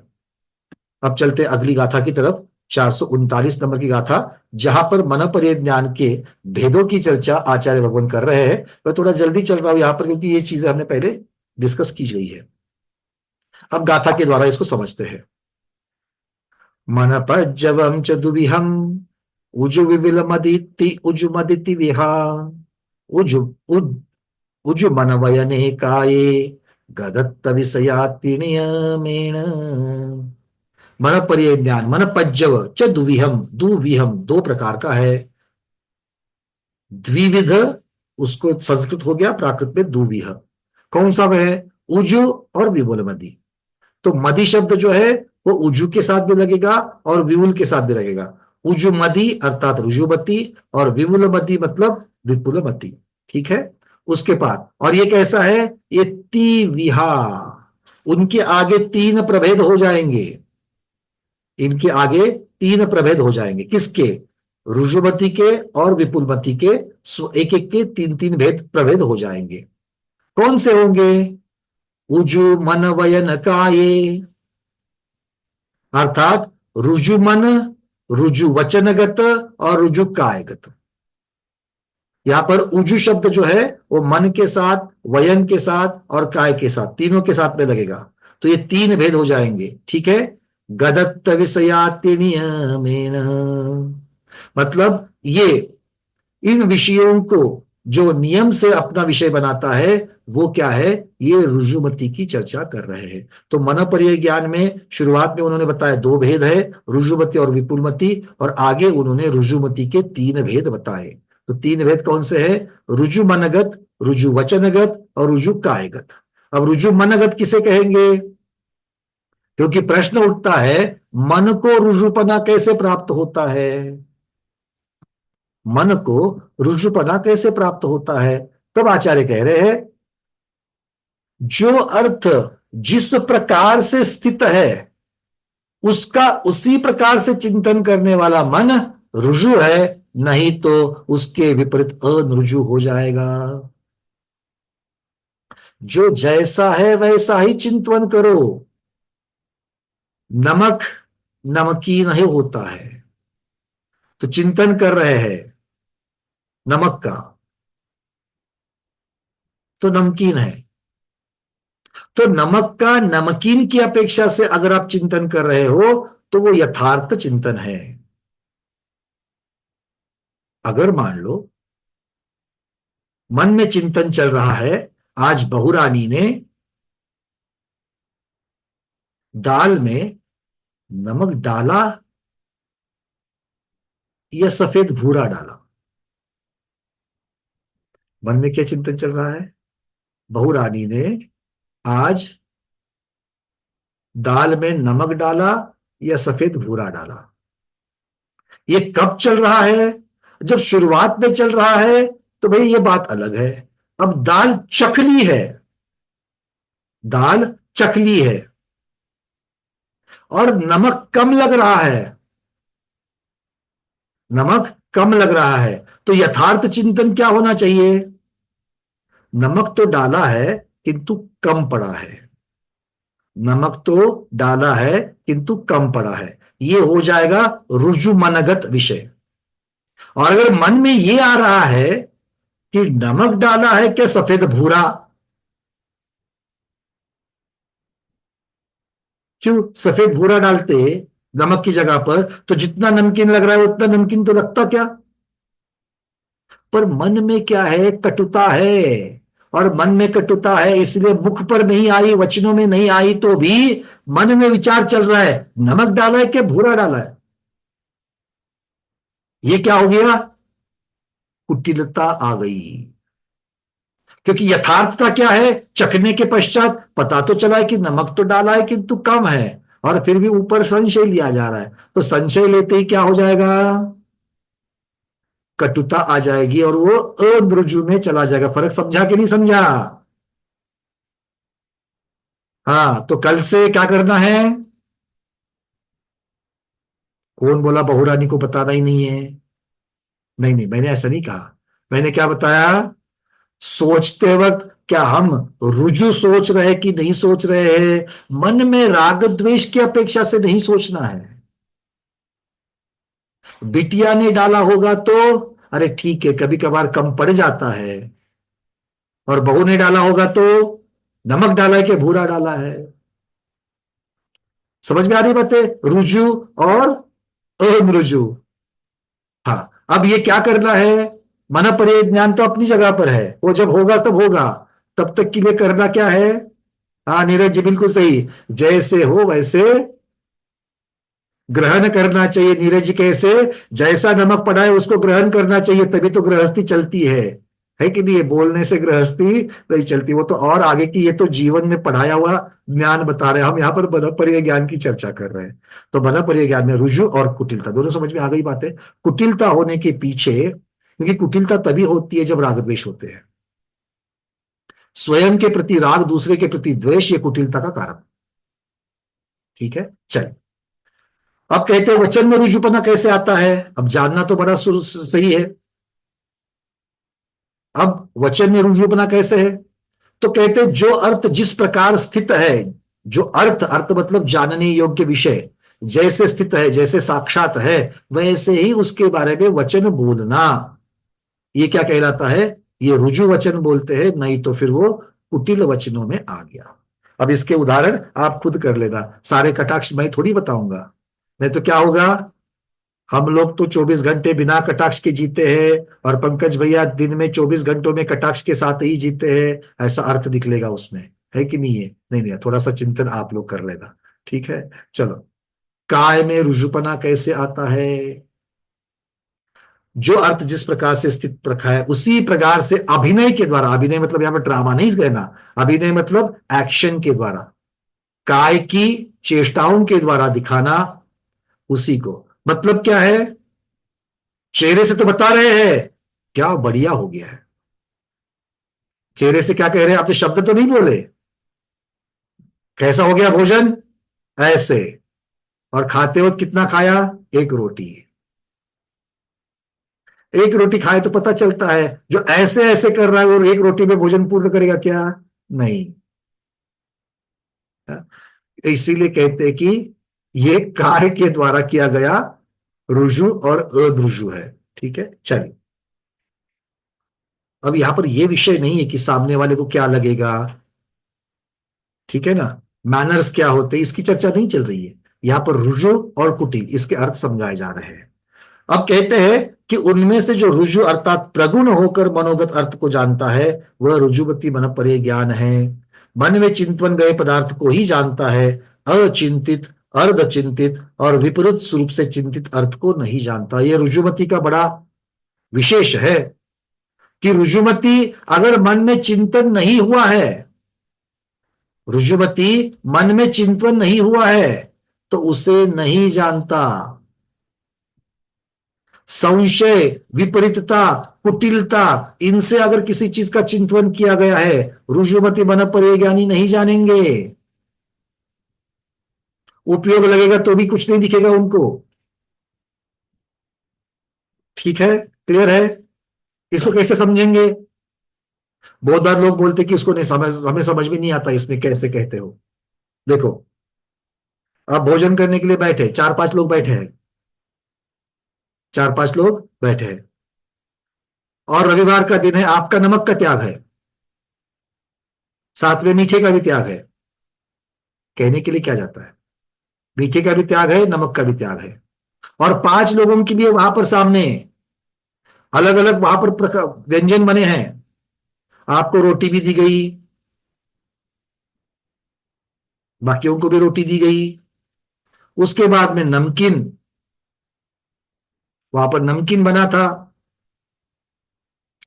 अब चलते अगली गाथा की तरफ, 439 नंबर की गाथा, जहां पर मनपर्य ज्ञान के भेदों की चर्चा आचार्य भगवान कर रहे हैं। मैं थोड़ा जल्दी चल रहा हूं यहां पर, क्योंकि ये चीजें हमने पहले डिस्कस की गई है। अब गाथा के द्वारा इसको समझते हैं। मन पज्जवम च दुविहम उजु विविलमदिति उजुमदिति विहा उजु उज उजु मनवयने काये गदत्त विषयातिनियमेन। मन पर्य ज्ञान, मन पज्जव च दुविहम, दुविहम दो प्रकार का है, द्विविध, उसको संस्कृत हो गया, प्राकृत में दुविह। कौन सा वह है, उजु और विपुल मदी। तो मदी शब्द जो है वो उजु के साथ भी लगेगा और विपुल के साथ भी लगेगा। उजु मदी अर्थात रुजुमती, और विपुल मदी मतलब विपुल मती, ठीक है। उसके बाद, और ये कैसा है, ये तिविहा, उनके आगे तीन प्रभेद हो जाएंगे, इनके आगे तीन प्रभेद हो जाएंगे, किसके, रुजुमती के और विपुलमती के, एक एक के तीन तीन भेद प्रभेद हो जाएंगे। कौन से होंगे, उजु मन वयन काये, अर्थात रुजु मन, रुजु वचनगत और रुजु कायगत। यहां पर उजु शब्द जो है वो मन के साथ, वयन के साथ और काय के साथ, तीनों के साथ में लगेगा, तो ये तीन भेद हो जाएंगे, ठीक है। गदत्त विषयातिनियमेन, मतलब ये इन विषयों को जो नियम से अपना विषय बनाता है वो क्या है, ये रुजुमती की चर्चा कर रहे हैं। तो मनपर्य ज्ञान में शुरुआत में उन्होंने बताया दो भेद है, रुजुमती और विपुलमती, और आगे उन्होंने रुजुमती के तीन भेद बताए। तो तीन भेद कौन से हैं, रुजु मनगत, रुजु वचनगत और रुजु कायगत। अब रुजु मनगत किसे कहेंगे, क्योंकि प्रश्न उठता है मन को रुजुपना कैसे प्राप्त होता है, मन को रुजुपना कैसे प्राप्त होता है। तब आचार्य कह रहे हैं जो अर्थ जिस प्रकार से स्थित है उसका उसी प्रकार से चिंतन करने वाला मन रुजु है, नहीं तो उसके विपरीत अनुरुजु हो जाएगा। जो जैसा है वैसा ही चिंतन करो। नमक नमकीन ही होता है, तो चिंतन कर रहे हैं नमक का, तो नमकीन है। तो नमक का नमकीन की अपेक्षा से अगर आप चिंतन कर रहे हो तो वो यथार्थ चिंतन है। अगर मान लो मन में चिंतन चल रहा है, आज बहुरानी ने दाल में नमक डाला या सफेद भूरा डाला। मन में क्या चिंतन चल रहा है? बहुरानी ने आज दाल में नमक डाला या सफेद भूरा डाला। ये कब चल रहा है? जब शुरुआत में चल रहा है तो भाई ये बात अलग है। अब दाल चखली है, दाल चखली है और नमक कम लग रहा है, नमक कम लग रहा है, तो यथार्थ चिंतन क्या होना चाहिए? नमक तो डाला है किंतु कम पड़ा है, नमक तो डाला है किंतु कम पड़ा है। ये हो जाएगा रुजु मनगत विषय। और अगर मन में ये आ रहा है कि नमक डाला है क्या सफेद भूरा, क्यों सफेद भूरा डालते नमक की जगह पर, तो जितना नमकीन लग रहा है उतना नमकीन तो लगता क्या। पर मन में क्या है? कटुता है। और मन में कटुता है इसलिए मुख पर नहीं आई, वचनों में नहीं आई, तो भी मन में विचार चल रहा है नमक डाला है कि भूरा डाला है। ये क्या हो गया? कुटिलता आ गई। क्योंकि यथार्थता क्या है? चखने के पश्चात पता तो चला है कि नमक तो डाला है किंतु कम है, और फिर भी ऊपर संशय लिया जा रहा है। तो संशय लेते ही क्या हो जाएगा? कटुता आ जाएगी और वो अमृजु में चला जाएगा। फर्क समझा कि नहीं समझा? हाँ, तो कल से क्या करना है? कौन बोला बहुरानी को बताना ही नहीं है? नहीं नहीं, मैंने ऐसा नहीं कहा। मैंने क्या बताया? सोचते वक्त क्या हम रुजु सोच रहे कि नहीं सोच रहे हैं? मन में राग द्वेष की अपेक्षा से नहीं सोचना है। बिटिया ने डाला होगा तो अरे ठीक है, कभी कभार कम पड़ जाता है। और बहू ने डाला होगा तो नमक डाला है कि भूरा डाला है। समझ में आ रही बातें? रुजु और अनरुजु। हाँ, अब ये क्या करना है? मन पर्याय ज्ञान तो अपनी जगह पर है, वो जब होगा तब होगा। तब तक के लिए करना क्या है? हाँ नीरज जी, बिल्कुल सही। जैसे हो वैसे ग्रहण करना चाहिए। नीरज जी कैसे? जैसा नमक पड़ा है उसको ग्रहण करना चाहिए, तभी तो गृहस्थी चलती है कि नहीं? ये बोलने से गृहस्थी नहीं चलती। वो तो और आगे की, ये तो जीवन में पढ़ाया हुआ ज्ञान बता रहे हैं, हम यहाँ पर मनोपर्य ज्ञान की चर्चा कर रहे हैं। तो मनोपर्य ज्ञान में रुजु और कुटिलता दोनों समझ में आ गई बात है। कुटिलता होने के पीछे, क्योंकि कुटिलता तभी होती है जब राग द्वेष होते हैं। स्वयं के प्रति राग, दूसरे के प्रति द्वेष, ये कुटिलता का कारण। ठीक है, चल। अब कहते हैं वचन में रुजुपना कैसे आता है? अब जानना तो बड़ा सही है। अब वचन में रुजुपना कैसे है? तो कहते हैं जो अर्थ जिस प्रकार स्थित है, जो अर्थ, अर्थ मतलब जानने योग्य विषय, जैसे स्थित है, जैसे साक्षात है, वैसे ही उसके बारे में वचन बोलना, ये क्या कहलाता है? ये रुजु वचन बोलते हैं। नहीं तो फिर वो कुटिल वचनों में आ गया। अब इसके उदाहरण आप खुद कर लेना, सारे कटाक्ष मैं थोड़ी बताऊंगा। नहीं तो क्या होगा? हम लोग तो 24 घंटे बिना कटाक्ष के जीते हैं, और पंकज भैया दिन में 24 घंटों में कटाक्ष के साथ ही जीते हैं, ऐसा अर्थ निकलेगा उसमें, है कि नहीं है? नहीं नहीं, थोड़ा सा चिंतन आप लोग कर लेना। ठीक है, चलो। काय में रुजुपना कैसे आता है? जो अर्थ जिस प्रकार से स्थित रखा है उसी प्रकार से अभिनय के द्वारा, अभिनय मतलब यहां पर ड्रामा नहीं कहना, अभिनय मतलब एक्शन के द्वारा, काय की चेष्टाओं के द्वारा दिखाना, उसी को। मतलब क्या है? चेहरे से तो बता रहे हैं क्या बढ़िया हो गया है। चेहरे से क्या कह रहे हैं? आपने शब्द तो नहीं बोले, कैसा हो गया भोजन, ऐसे। और खाते वक्त कितना खाया? एक रोटी। एक रोटी खाए तो पता चलता है, जो ऐसे ऐसे कर रहा है वो एक रोटी में भोजन पूर्ण करेगा क्या? नहीं। इसीलिए कहते हैं कि ये कार्य के द्वारा किया गया रुजु और अदृजु है। ठीक है, चलिए। अब यहां पर यह विषय नहीं है कि सामने वाले को क्या लगेगा, ठीक है ना, मैनर्स क्या होते हैं, इसकी चर्चा नहीं चल रही है। यहां पर रुजु और कुटिल इसके अर्थ समझाए जा रहे हैं। अब कहते हैं कि उनमें से जो रुजु अर्थात प्रगुण होकर मनोगत अर्थ को जानता है वह रुजुवती मन परे ज्ञान है। मन में चिंतन गए पदार्थ को ही जानता है, अचिंतित, अर्ध चिंतित और विपरीत स्वरूप से चिंतित अर्थ को नहीं जानता। यह रुजुमती का बड़ा विशेष है कि रुजुमती अगर मन में चिंतन नहीं हुआ है, रुजुमती मन में चिंतन नहीं हुआ है तो उसे नहीं जानता। संशय, विपरीतता, कुटिलता, इनसे अगर किसी चीज का चिंतन किया गया है, रुजुमति मन पर ज्ञानी नहीं जानेंगे। उपयोग लगेगा तो भी कुछ नहीं दिखेगा उनको। ठीक है, क्लियर है? इसको कैसे समझेंगे? बहुत बार लोग बोलते कि इसको नहीं समझ, हमें समझ में नहीं आता इसमें कैसे कहते हो। देखो, आप भोजन करने के लिए बैठे, चार पांच लोग बैठे हैं, चार पांच लोग बैठे हैं, और रविवार का दिन है, आपका नमक का त्याग है, साथ में मीठे का भी त्याग है। कहने के लिए क्या जाता है, मीठे का भी त्याग है, नमक का भी त्याग है, और पांच लोगों के लिए वहां पर सामने अलग अलग वहां पर व्यंजन बने हैं। आपको रोटी भी दी गई, बाकियों को भी रोटी दी गई, उसके बाद में नमकीन, वहां पर नमकीन बना था,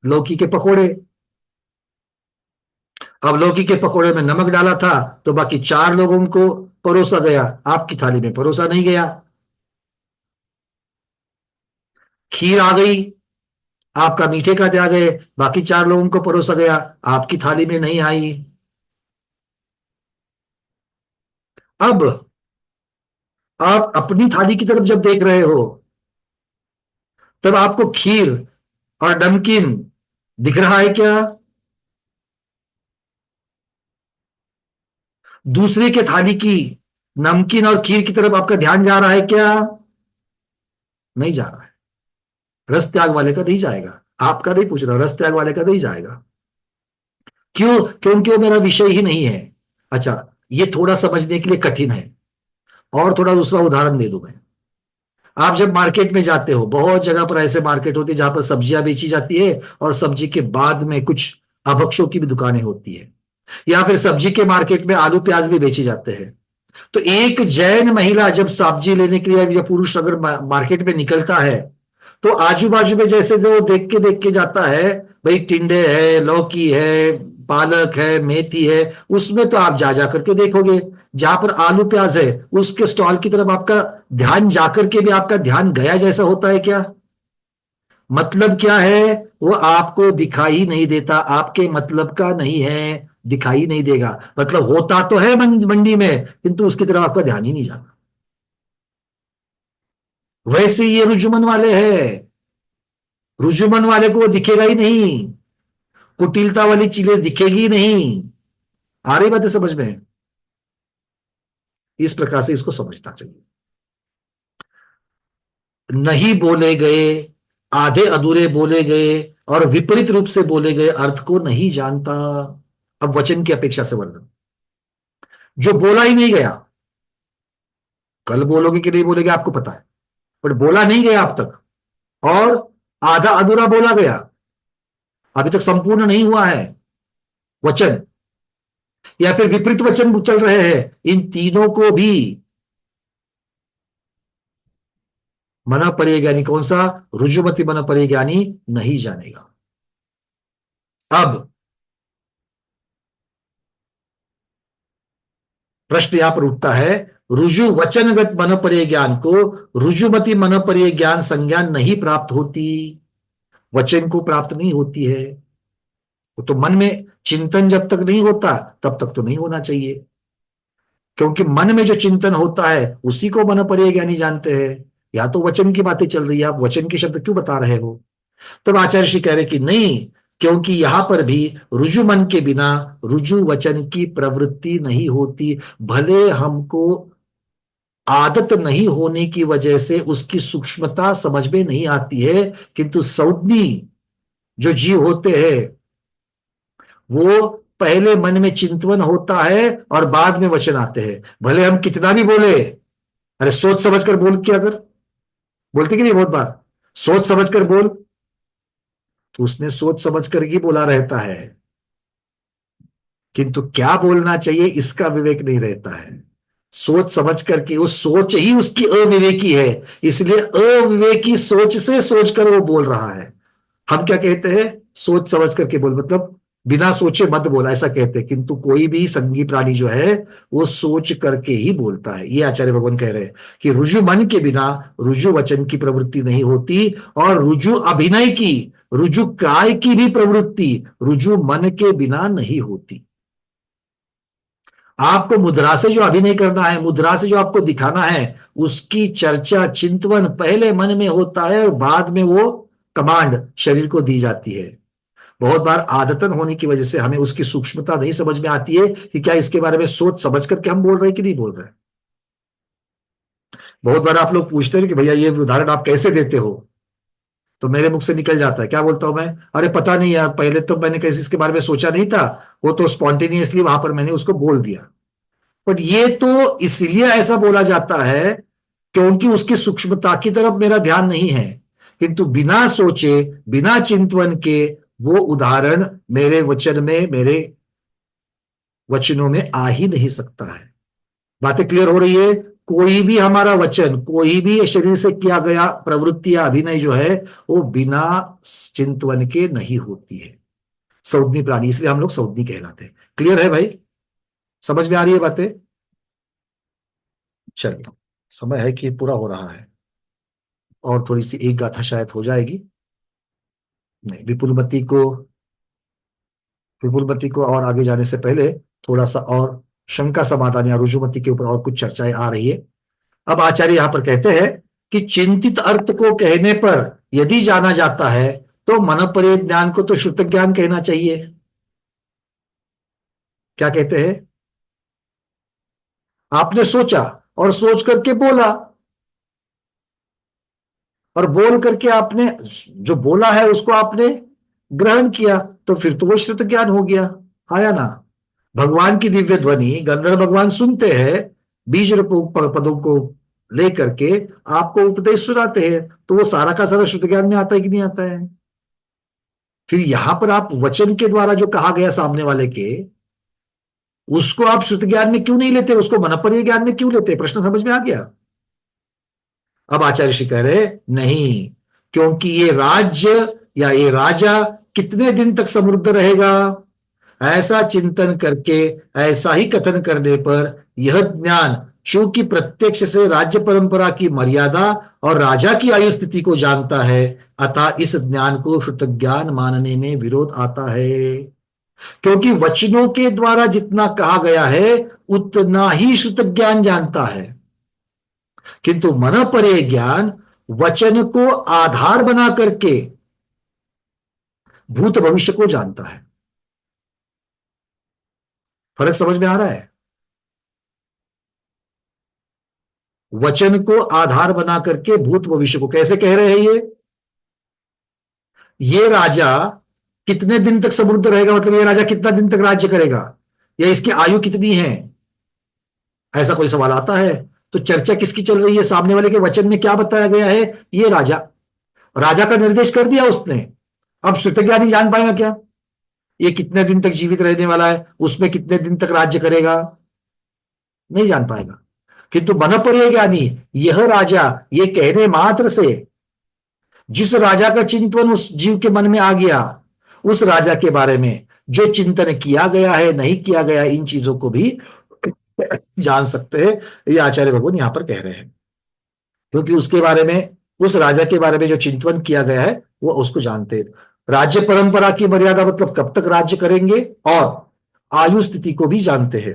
लौकी के पकोड़े। अब लौकी के पकोड़े में नमक डाला था तो बाकी चार लोगों को परोसा गया, आपकी थाली में परोसा नहीं गया। खीर आ गई, आपका मीठे का त्याग है, बाकी चार लोगों को परोसा गया, आपकी थाली में नहीं आई। अब आप अपनी थाली की तरफ जब देख रहे हो तब आपको खीर और नमकीन दिख रहा है क्या? दूसरे के थाली की नमकीन और खीर की तरफ आपका ध्यान जा रहा है क्या? नहीं जा रहा है। रस त्याग वाले का नहीं जाएगा, आपका नहीं पूछ रहा, रस त्याग वाले का नहीं जाएगा। क्यों? क्योंकि वो मेरा विषय ही नहीं है। अच्छा, ये थोड़ा समझने के लिए कठिन है, और थोड़ा दूसरा उदाहरण दे दूं मैं। आप जब मार्केट में जाते हो, बहुत जगह पर ऐसे मार्केट होती है जहां पर सब्जियां बेची जाती है और सब्जी के बाद में कुछ अभक्षों की भी दुकानें होती है, या फिर सब्जी के मार्केट में आलू प्याज भी बेचे जाते हैं। तो एक जैन महिला जब सब्जी लेने के लिए या पुरुष अगर मार्केट में निकलता है तो आजू बाजू में जैसे वो देख के जाता है, भाई टिंडे है, लौकी है, पालक है, मेथी है, उसमें तो आप जा जा करके देखोगे। जहां पर आलू प्याज है उसके स्टॉल की तरफ आपका ध्यान जाकर के भी आपका ध्यान गया जैसा होता है क्या? मतलब क्या है, वो आपको दिखाई नहीं देता, आपके मतलब का नहीं है, दिखाई नहीं देगा। मतलब होता तो है मंडी में, किंतु उसकी तरफ आपका ध्यान ही नहीं जाता। वैसे ये रुजुमन वाले हैं, रुजुमन वाले को वो दिखेगा ही नहीं, कुटिलता वाली चीजें दिखेगी नहीं। आ रही बात है समझ में? इस प्रकार से इसको समझना चाहिए। नहीं बोले गए, आधे अधूरे बोले गए और विपरीत रूप से बोले गए अर्थ को नहीं जानता। अब वचन की अपेक्षा से वर्णन, जो बोला ही नहीं गया, कल बोलोगे कि नहीं बोलेगे आपको पता है, पर बोला नहीं गया अब तक, और आधा अधूरा बोला गया, अभी तक संपूर्ण नहीं हुआ है वचन, या फिर विपरीत वचन चल रहे हैं, इन तीनों को भी मना परे ज्ञानी, कौन सा? रुजुमति मना परे ज्ञानी नहीं जानेगा। अब प्रश्न यहां पर उठता है, रुजु वचनगत मन परे ज्ञान को रुजुमति मन परे ज्ञान संज्ञान नहीं प्राप्त होती, वचन को प्राप्त नहीं होती है। वो तो मन में चिंतन जब तक नहीं होता तब तक तो नहीं होना चाहिए, क्योंकि मन में जो चिंतन होता है उसी को मन परे ज्ञानी जानते हैं। या तो वचन की बातें चल रही है, आप वचन के शब्द क्यों बता रहे हो? तब आचार्य श्री कह रहे कि नहीं, क्योंकि यहां पर भी रुजु मन के बिना रुजु वचन की प्रवृत्ति नहीं होती। भले हमको आदत नहीं होने की वजह से उसकी सूक्ष्मता समझ में नहीं आती है, किंतु सौज्ञी जो जीव होते हैं वो पहले मन में चिंतवन होता है और बाद में वचन आते हैं। भले हम कितना भी बोले, अरे सोच समझ कर बोल, क्या अगर बोलते कि नहीं बहुत बार, सोच समझ कर बोल, तो उसने सोच समझ कर ही बोला रहता है, किंतु क्या बोलना चाहिए इसका विवेक नहीं रहता है। सोच समझ करके वो सोच ही उसकी अविवेकी है, इसलिए अविवेकी सोच से सोचकर वो बोल रहा है। हम क्या कहते हैं, सोच समझ करके बोल, मतलब बिना सोचे मत बोला, ऐसा कहते हैं। किंतु कोई भी संगी प्राणी जो है वो सोच करके ही बोलता है। ये आचार्य भगवान कह रहे हैं कि रुजु मन के बिना रुजु वचन की प्रवृत्ति नहीं होती, और रुजु अभिनय की, रुजु काय की भी प्रवृत्ति रुजु मन के बिना नहीं होती। आपको मुद्रा से जो अभिनय करना है, मुद्रा से जो आपको दिखाना है, उसकी चर्चा चिंतवन पहले मन में होता है और बाद में वो कमांड शरीर को दी जाती है। बहुत बार आदतन होने की वजह से हमें उसकी सूक्ष्मता नहीं समझ में आती है कि क्या इसके बारे में सोच समझ करके हम बोल रहे हैं कि नहीं बोल रहे हैं। बहुत बार आप लोग पूछते हैं कि भैया ये उदाहरण आप कैसे देते हो, तो मेरे मुख से निकल जाता है, क्या बोलता हूं मैं, अरे पता नहीं यार, पहले तो मैंने कैसे इसके बारे में सोचा नहीं था, वो तो स्पॉन्टेनियसली वहां पर मैंने उसको बोल दिया। बट ये तो इसलिए ऐसा बोला जाता है क्योंकि उसकी सूक्ष्मता की तरफ मेरा ध्यान नहीं है, किंतु बिना सोचे बिना चिंतवन के वो उदाहरण मेरे वचन में, मेरे वचनों में आ ही नहीं सकता है। बातें क्लियर हो रही है? कोई भी हमारा वचन, कोई भी शरीर से किया गया प्रवृत्ति या अभिनय जो है वो बिना चिंतवन के नहीं होती है। सौज्ञी प्राणी, इसलिए हम लोग सौज्ञी कहलाते हैं। क्लियर है भाई? समझ में आ रही है बातें? चलिए, समय है कि पूरा हो रहा है, और थोड़ी सी एक गाथा शायद हो जाएगी। नहीं, विपुलमती को और आगे जाने से पहले थोड़ा सा और शंका समाधान या रुजुमती के ऊपर और कुछ चर्चाएं आ रही है। अब आचार्य यहां पर कहते हैं कि चिंतित अर्थ को कहने पर यदि जाना जाता है तो मनपरे ज्ञान को तो श्रुत ज्ञान कहना चाहिए। क्या कहते हैं? आपने सोचा और सोच करके बोला, और बोल करके आपने जो बोला है उसको आपने ग्रहण किया, तो फिर तो वो श्रुत ज्ञान हो गया। आया ना? भगवान की दिव्य ध्वनि गंधर्व भगवान सुनते हैं, बीज रूप पदों को लेकर के आपको उपदेश सुनाते हैं, तो वो सारा का सारा श्रुत ज्ञान में आता है कि नहीं आता है? फिर यहां पर आप वचन के द्वारा जो कहा गया सामने वाले के, उसको आप श्रुत ज्ञान में क्यों नहीं लेते, उसको मनपरीय ज्ञान में क्यों लेते? प्रश्न समझ में आ गया? अब आचार्य श्री कह रहे नहीं, क्योंकि ये राज्य या ये राजा कितने दिन तक समृद्ध रहेगा, ऐसा चिंतन करके, ऐसा ही कथन करने पर यह ज्ञान चूंकि प्रत्यक्ष से राज्य परंपरा की मर्यादा और राजा की आयु स्थिति को जानता है, अतः इस ज्ञान को श्रुत ज्ञान मानने में विरोध आता है। क्योंकि वचनों के द्वारा जितना कहा गया है उतना ही श्रुत ज्ञान जानता है, किंतु मन परे ज्ञान वचन को आधार बना करके भूत भविष्य को जानता है। फर्क समझ में आ रहा है? वचन को आधार बना करके भूत भविष्य को कैसे कह रहे हैं ये राजा कितने दिन तक समृद्ध रहेगा, मतलब ये राजा कितना दिन तक राज्य करेगा, या इसकी आयु कितनी है, ऐसा कोई सवाल आता है। तो चर्चा किसकी चल रही है? सामने वाले के वचन में क्या बताया गया है? ये राजा, राजा का निर्देश कर दिया उसने। अब श्रुत ज्ञानी जान पाएगा क्या ये कितने दिन तक जीवित रहने वाला है, उसमें कितने दिन तक राज्य करेगा? नहीं जान पाएगा। किंतु मनपरीय ज्ञानी, यह राजा ये कहने मात्र से, जिस राजा का चिंतन उस जीव के मन में आ गया, उस राजा के बारे में जो चिंतन किया गया है, नहीं किया गया, इन चीजों को भी जान सकते हैं। ये आचार्य भगवान यहां पर कह रहे हैं, क्योंकि उसके बारे में, उस राजा के बारे में जो चिंतन किया गया है वो उसको जानते हैं। राज्य परंपरा की मर्यादा मतलब कब तक राज्य करेंगे, और आयु स्थिति को भी जानते हैं।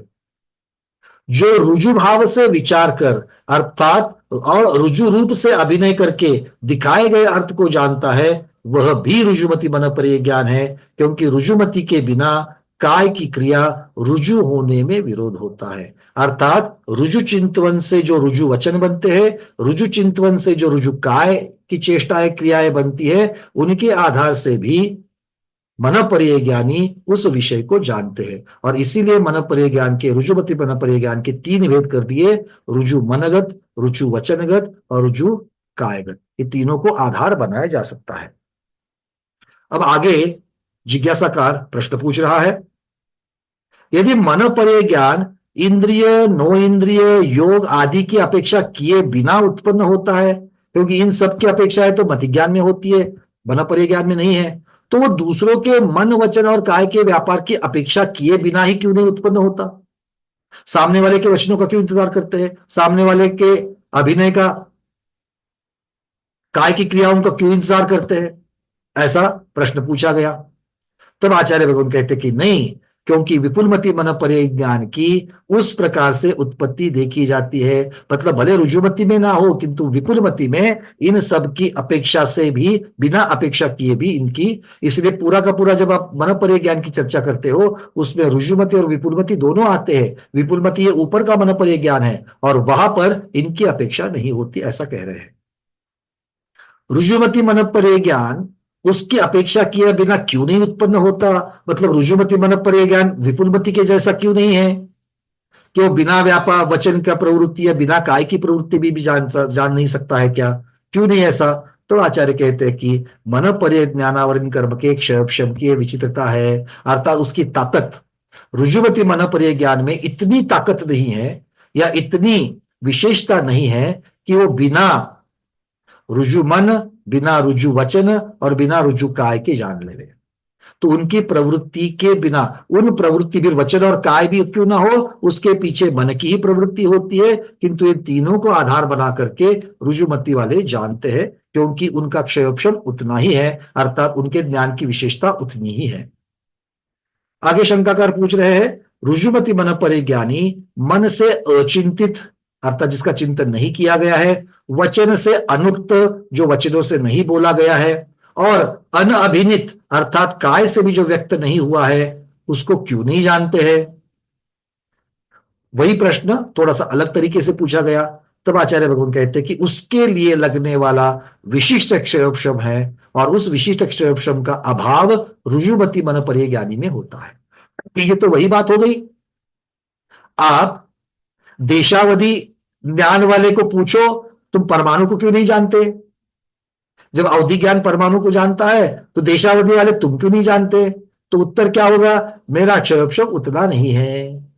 जो रुजु भाव से विचार कर अर्थात और रुजु रूप से अभिनय करके दिखाए गए अर्थ को जानता है, वह भी रुजुमति मन परिज्ञान है, क्योंकि रुजुमति के बिना काय की क्रिया रुजु होने में विरोध होता है। अर्थात रुजु चिंतवन से जो रुजु वचन बनते हैं, रुजु चिंतवन से जो रुजु काय की चेष्टाएं क्रियाएं बनती है, उनके आधार से भी मन परिज्ञानी उस विषय को जानते हैं। और इसीलिए मन परिज्ञान के, रुजुमति मन परिज्ञान के 3 भेद कर दिए, रुजु मनगत, रुजु वचनगत और रुजु कायगत। ये तीनों को आधार बनाया जा सकता है। अब आगे जिज्ञासाकार प्रश्न पूछ रहा है, यदि मन परिज्ञान इंद्रिय, नो इंद्रिय, योग आदि की अपेक्षा किए बिना उत्पन्न होता है, क्योंकि इन सब की अपेक्षाएं तो मति ज्ञान में होती है, मन परिज्ञान में नहीं है, तो वो दूसरों के मन, वचन और काय के व्यापार की अपेक्षा किए बिना ही क्यों नहीं उत्पन्न होता? सामने वाले के वचनों का क्यों इंतजार करते हैं? सामने वाले के अभिनय का, काय की क्रियाओं का क्यों इंतजार करते हैं? ऐसा प्रश्न पूछा गया। तब आचार्य भगवान कहते कि नहीं, क्योंकि विपुलमति मन परिज्ञान की उस प्रकार से उत्पत्ति देखी जाती है, मतलब भले रुजुमति में ना हो, किंतु विपुलमति में इन सब की अपेक्षा से भी, बिना अपेक्षा किए भी इनकी, इसलिए पूरा का पूरा जब आप मन परिज्ञान की चर्चा करते हो, उसमें रुजुमति और विपुलमति दोनों आते हैं। विपुलमति ये ऊपर का मन परिज्ञान है और वहां पर इनकी अपेक्षा नहीं होती, ऐसा कह रहे हैं। रुजुमति मन परिज्ञान उसकी अपेक्षा किए बिना क्यों नहीं उत्पन्न होता? मतलब रुजुमति मन परिज्ञान विपुलमति के जैसा क्यों नहीं है कि वो बिना व्यापार वचन का प्रवृत्ति या बिना काय की प्रवृत्ति भी जान नहीं सकता है क्या? क्यों नहीं ऐसा? तो आचार्य कहते हैं कि मन परिज्ञानावरण कर्म के क्षय की विचित्रता है, अर्थात उसकी ताकत रुजुमति मन परिज्ञान में इतनी ताकत नहीं है या इतनी विशेषता नहीं है कि वो बिना रुजु मन, बिना रुजु वचन और बिना रुजु काय के जान ले। तो उनकी प्रवृत्ति के बिना, उन प्रवृत्ति भी, वचन और काय भी क्यों ना हो, उसके पीछे मन की ही प्रवृत्ति होती है, किंतु ये तीनों को आधार बना करके रुजुमति वाले जानते हैं, क्योंकि उनका क्षयोक्षम उतना ही है, अर्थात उनके ज्ञान की विशेषता उतनी ही है। आगे शंकाकार पूछ रहे हैं, रुजुमति मन परिज्ञानी मन से अचिंतित, अर्थात जिसका चिंतन नहीं किया गया है, वचन से अनुक्त, जो वचनों से नहीं बोला गया है, और अनअभिनित अर्थात काय से भी जो व्यक्त नहीं हुआ है, उसको क्यों नहीं जानते हैं? वही प्रश्न थोड़ा सा अलग तरीके से पूछा गया। तब आचार्य भगवान कहते हैं कि उसके लिए लगने वाला विशिष्ट अक्षरोपशम है, और उस विशिष्ट अक्षरोपशम का अभाव रुजुमति मन परिज्ञानी में होता है। ये तो वही बात हो गई। आप देशावधि ज्ञान वाले को पूछो, तुम परमाणु को क्यों नहीं जानते? जब अवधि ज्ञान परमाणु को जानता है, तो देशावधि वाले तुम क्यों नहीं जानते? तो उत्तर क्या होगा? मेरा अक्षरोपशम उतना नहीं है।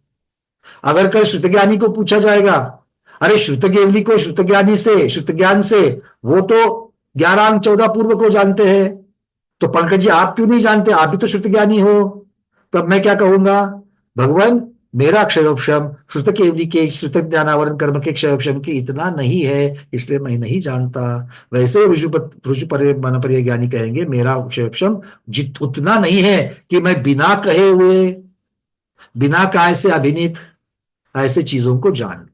अगर कल श्रुतज्ञानी को पूछा जाएगा, अरे श्रुतकेवली को श्रुतज्ञानी से, श्रुतज्ञान से, वो तो 11 अंक 14 पूर्व को जानते हैं, तो पंकज जी आप क्यों नहीं जानते? आप भी तो श्रुतज्ञानी हो। तब मैं क्या कहूंगा? भगवान, मेरा क्षयोपशम श्रुत केवली के श्रुत ज्ञानावरण कर्म के क्षयोपशम की इतना नहीं है, इसलिए मैं नहीं जानता। वैसे रुजु मन परिज्ञानी कहेंगे, मेरा क्षयोपशम जित उतना नहीं है कि मैं बिना कहे हुए, बिना काय से अभिनीत ऐसे चीजों को जान।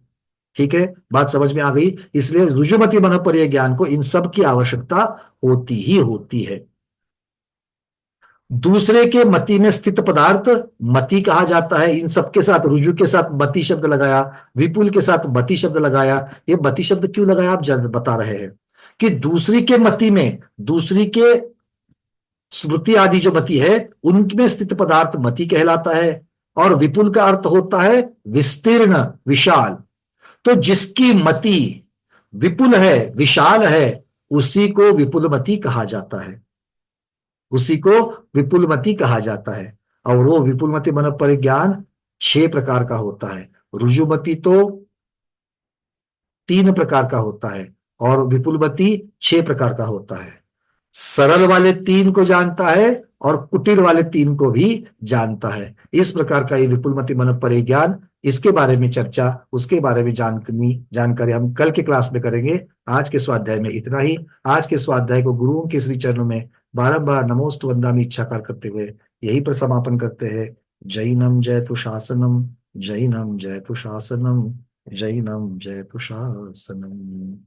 ठीक है, बात समझ में आ गई। इसलिए रुजुमति मन परिज्ञान को इन सब की आवश्यकता होती ही होती है। दूसरे के मति में स्थित पदार्थ मति कहा जाता है। इन सबके साथ, रुजु के साथ मति शब्द लगाया, विपुल के साथ मति शब्द लगाया। ये मति शब्द क्यों लगाया? आप बता रहे हैं कि दूसरी के मति में, दूसरी के स्मृति आदि जो मति है, उनमें स्थित पदार्थ मति कहलाता है, और विपुल का अर्थ होता है विस्तीर्ण, विशाल। तो जिसकी मति विपुल है, विशाल है, उसी को विपुलमति कहा जाता है, उसी को विपुलमति कहा जाता है। और वो विपुलमति मन परिज्ञान 6 प्रकार का होता है। रुजुमति तो 3 प्रकार का होता है, और विपुलमति 6 प्रकार का होता है। सरल वाले 3 को जानता है और कुटिल वाले 3 को भी जानता है। इस प्रकार का ये विपुलमति मन परिज्ञान, इसके बारे में चर्चा, उसके बारे में जानकारी हम कल के क्लास में करेंगे। आज के स्वाध्याय में इतना ही। आज के स्वाध्याय को गुरुओं के श्री चरणों में बारंबार नमोस्तु वंदामि इच्छाकार करते हुए यही पर समापन करते हैं। जैनम जयतु शासनम, जैनम जयतु शासनम, जैनम जयतु शासनम।